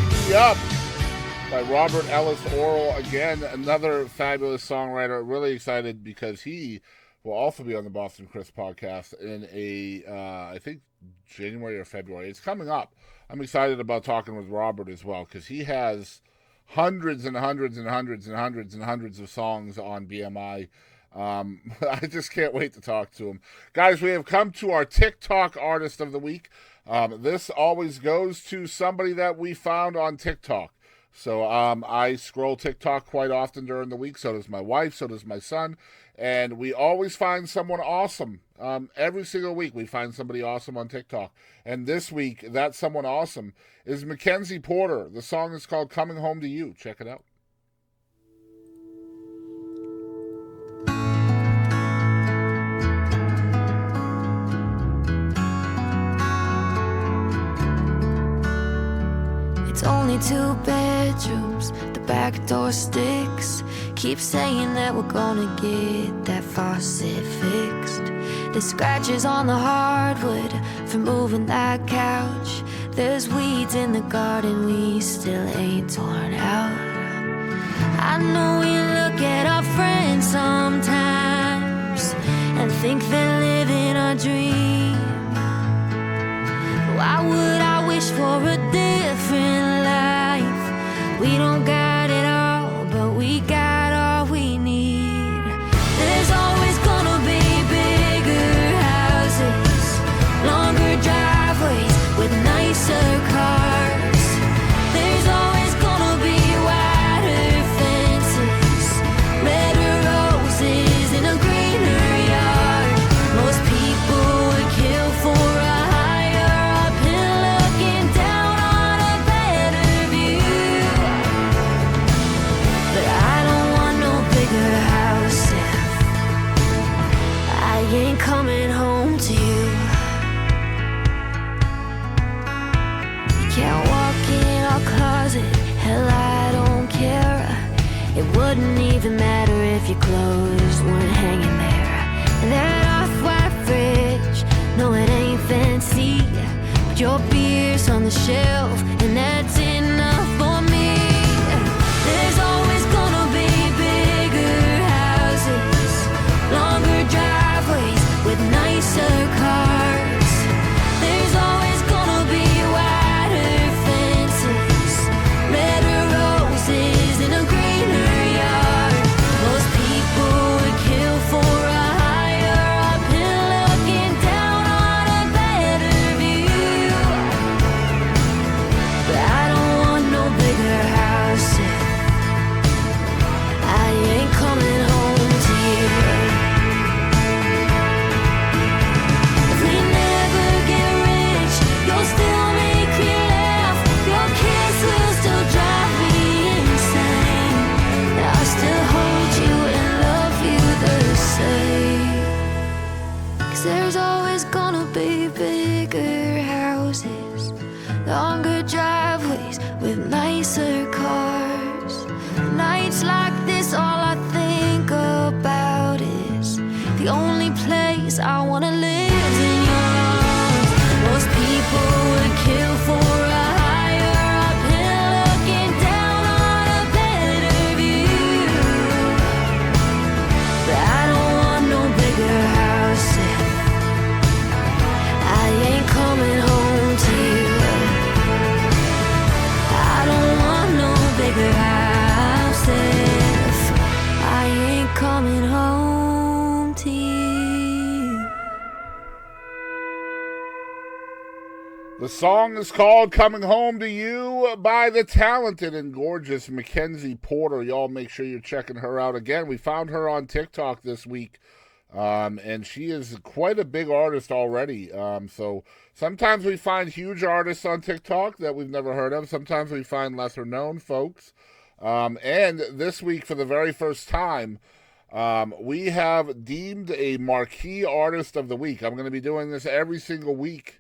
Wake Me Up by Robert Ellis Orrall. Again, another fabulous songwriter. Really excited because he will also be on the Boston Chris podcast in I think January or February. It's coming up. I'm excited about talking with Robert as well because he has hundreds and hundreds and hundreds and hundreds and hundreds of songs on BMI. I just can't wait to talk to him. Guys, we have come to our TikTok Artist of the Week. This always goes to somebody that we found on TikTok. So I scroll TikTok quite often during the week. So does my wife. So does my son. And we always find someone awesome. Every single week we find somebody awesome on TikTok. And this week, that someone awesome is MacKenzie Porter. The song is called Coming Home to You. Check it out. It's only 2 bedrooms, the back door sticks. Keep saying that we're gonna get that faucet fixed. There's scratches on the hardwood from moving that couch. There's weeds in the garden we still ain't torn out. I know we look at our friends sometimes and think they're living a dream. Why would I wish for a different life? We don't got it all, but we got all we need. There's always gonna be bigger houses, longer driveways with nicer cars. There's always gonna be wider fences, redder roses in a greener yard. Most people would kill for a ain't coming home to you. You can't walk in our closet, hell I don't care. It wouldn't even matter if your clothes weren't hanging there. And that off-white fridge, no it ain't fancy, but your beer's on the shelf and that's enough for me. There's always gonna be bigger houses, longer driveways with nicer cars. There's always gonna be wider fences, redder roses in a greener yard. Most people would kill for a higher uphill looking down on a better view. But I don't want no bigger house. I ain't coming home to you. There's always gonna be bigger houses, longer driveways with nicer cars. Nights like this, all I think about is the only place I wanna live is in your arms. Most people would kill for a higher uphill looking down on a better view. But I don't want no bigger house. I ain't coming home to you. I don't want no bigger house if I ain't coming home to you. The song is called Coming Home to You by the talented and gorgeous MacKenzie Porter. Y'all make sure you're checking her out. Again, we found her on TikTok this week. And she is quite a big artist already. So sometimes we find huge artists on TikTok that we've never heard of. Sometimes we find lesser known folks. And this week, for the very first time, we have deemed a Marquee Artist of the Week. I'm going to be doing this every single week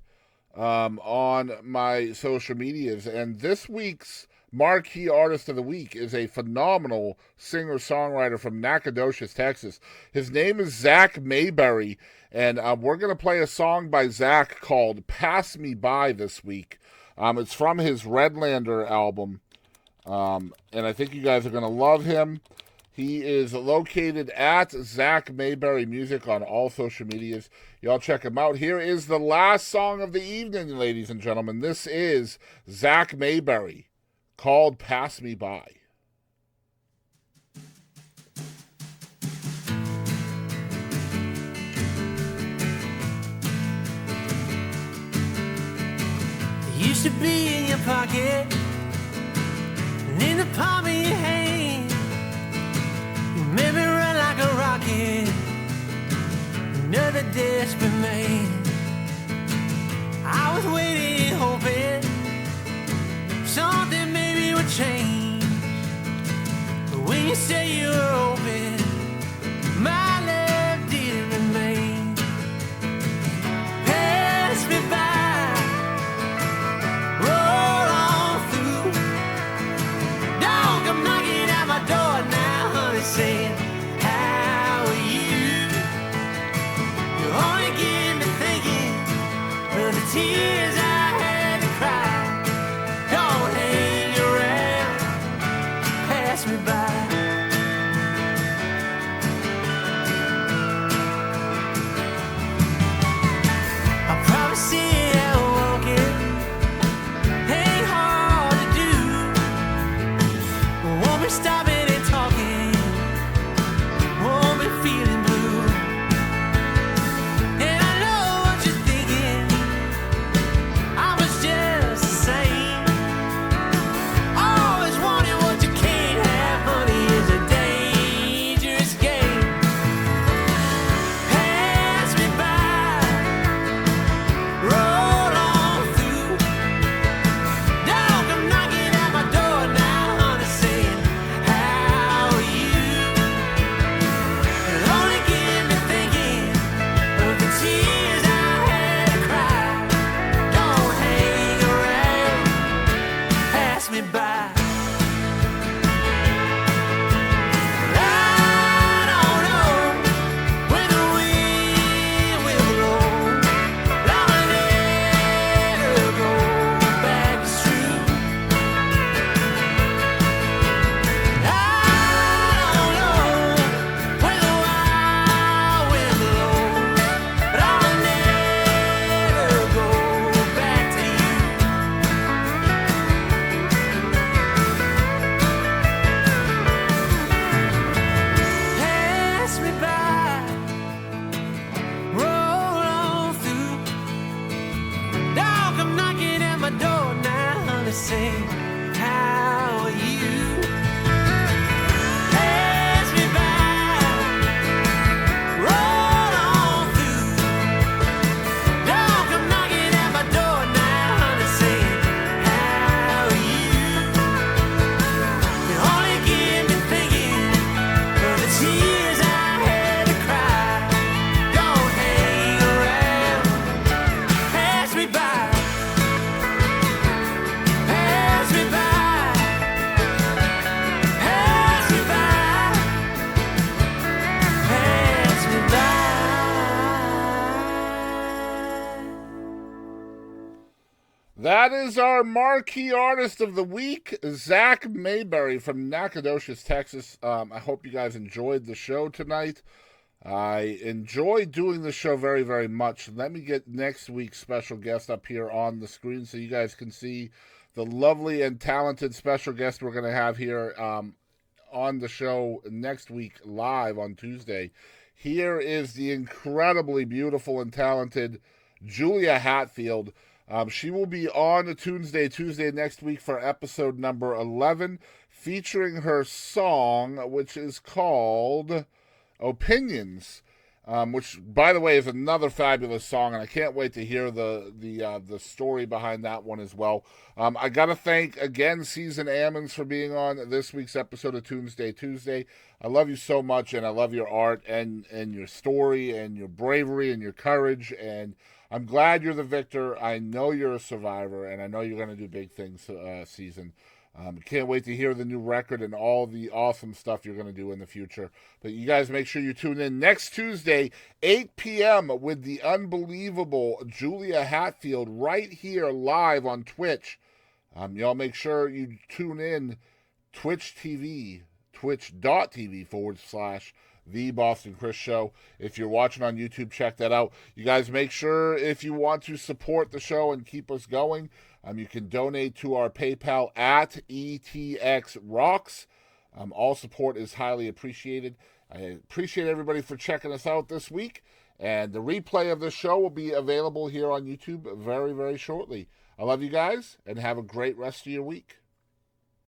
on my social medias. And this week's Marquee Artist of the Week is a phenomenal singer-songwriter from Nacogdoches, Texas. His name is Zach Maberry, and we're going to play a song by Zach called Pass Me By this week. It's from his Redlander album, and I think you guys are going to love him. He is located at Zach Maberry Music on all social medias. Y'all check him out. Here is the last song of the evening, ladies and gentlemen. This is Zach Maberry, called Pass Me By. It used to be in your pocket and in the palm of your hand. You made me run like a rocket, another desperate man. I was waiting, hoping something maybe would change. But when you say you were open, my love didn't remain. Pass me by, roll on through. Dog, I'm knocking at my door now, honey, saying, how are you? You're only getting me thinking of the tears I had to cry. Don't hang around, pass me by. I promise you I won't get ain't hard to do. Won't be stopping and talking, won't be feeling blue. And I know what you're thinking, I was just the same. Always wanting what you can't have, honey, is a dangerous game. Pass me by, roll on through. Dog, I'm knocking at my door now, honey, saying, how are you? It only get me thinking of the tears I had to cry. Don't hang around, pass me by. I don't know when the wind will blow, but I'll never go back, it's true. I don't know when the wild wind blows, but I'll never go back to you. Pass me by, roll on through. Dog, I'm knocking at my door now, honey, saying, how are you? Pass me by, roll on through. Dog, I'm knocking at my door now, honey, saying, how are you? You only get me thinking of the tears I had to cry. Don't hang around, pass me by, pass me by, pass me by, pass me by. That is our marquee artist of the week, Zach Maberry from Nacogdoches, Texas. I hope you guys enjoyed the show tonight. I enjoyed doing the show very, very much. Let me get next week's special guest up here on the screen so you guys can see the lovely and talented special guest we're going to have here on the show next week live on Tuesday. Here is the incredibly beautiful and talented Julia Hatfield. She will be on the Tunesday Tuesday next week for episode number 11, featuring her song, which is called Opinions, which, by the way, is another fabulous song, and I can't wait to hear the story behind that one as well. I got to thank, again, Season Ammons for being on this week's episode of Tunesday Tuesday. I love you so much, and I love your art and your story and your bravery and your courage, and I'm glad you're the victor. I know you're a survivor, and I know you're going to do big things, Season. Can't wait to hear the new record and all the awesome stuff you're going to do in the future. But you guys make sure you tune in next Tuesday, 8 p.m. with the unbelievable Julia Hatfield right here live on Twitch. Y'all make sure you tune in Twitch TV, twitch.tv/The Boston Chris Show. If you're watching on YouTube, check that out. You guys make sure if you want to support the show and keep us going, you can donate to our PayPal at ETXRocks. All support is highly appreciated. I appreciate everybody for checking us out this week. And the replay of this show will be available here on YouTube very, very shortly. I love you guys, and have a great rest of your week.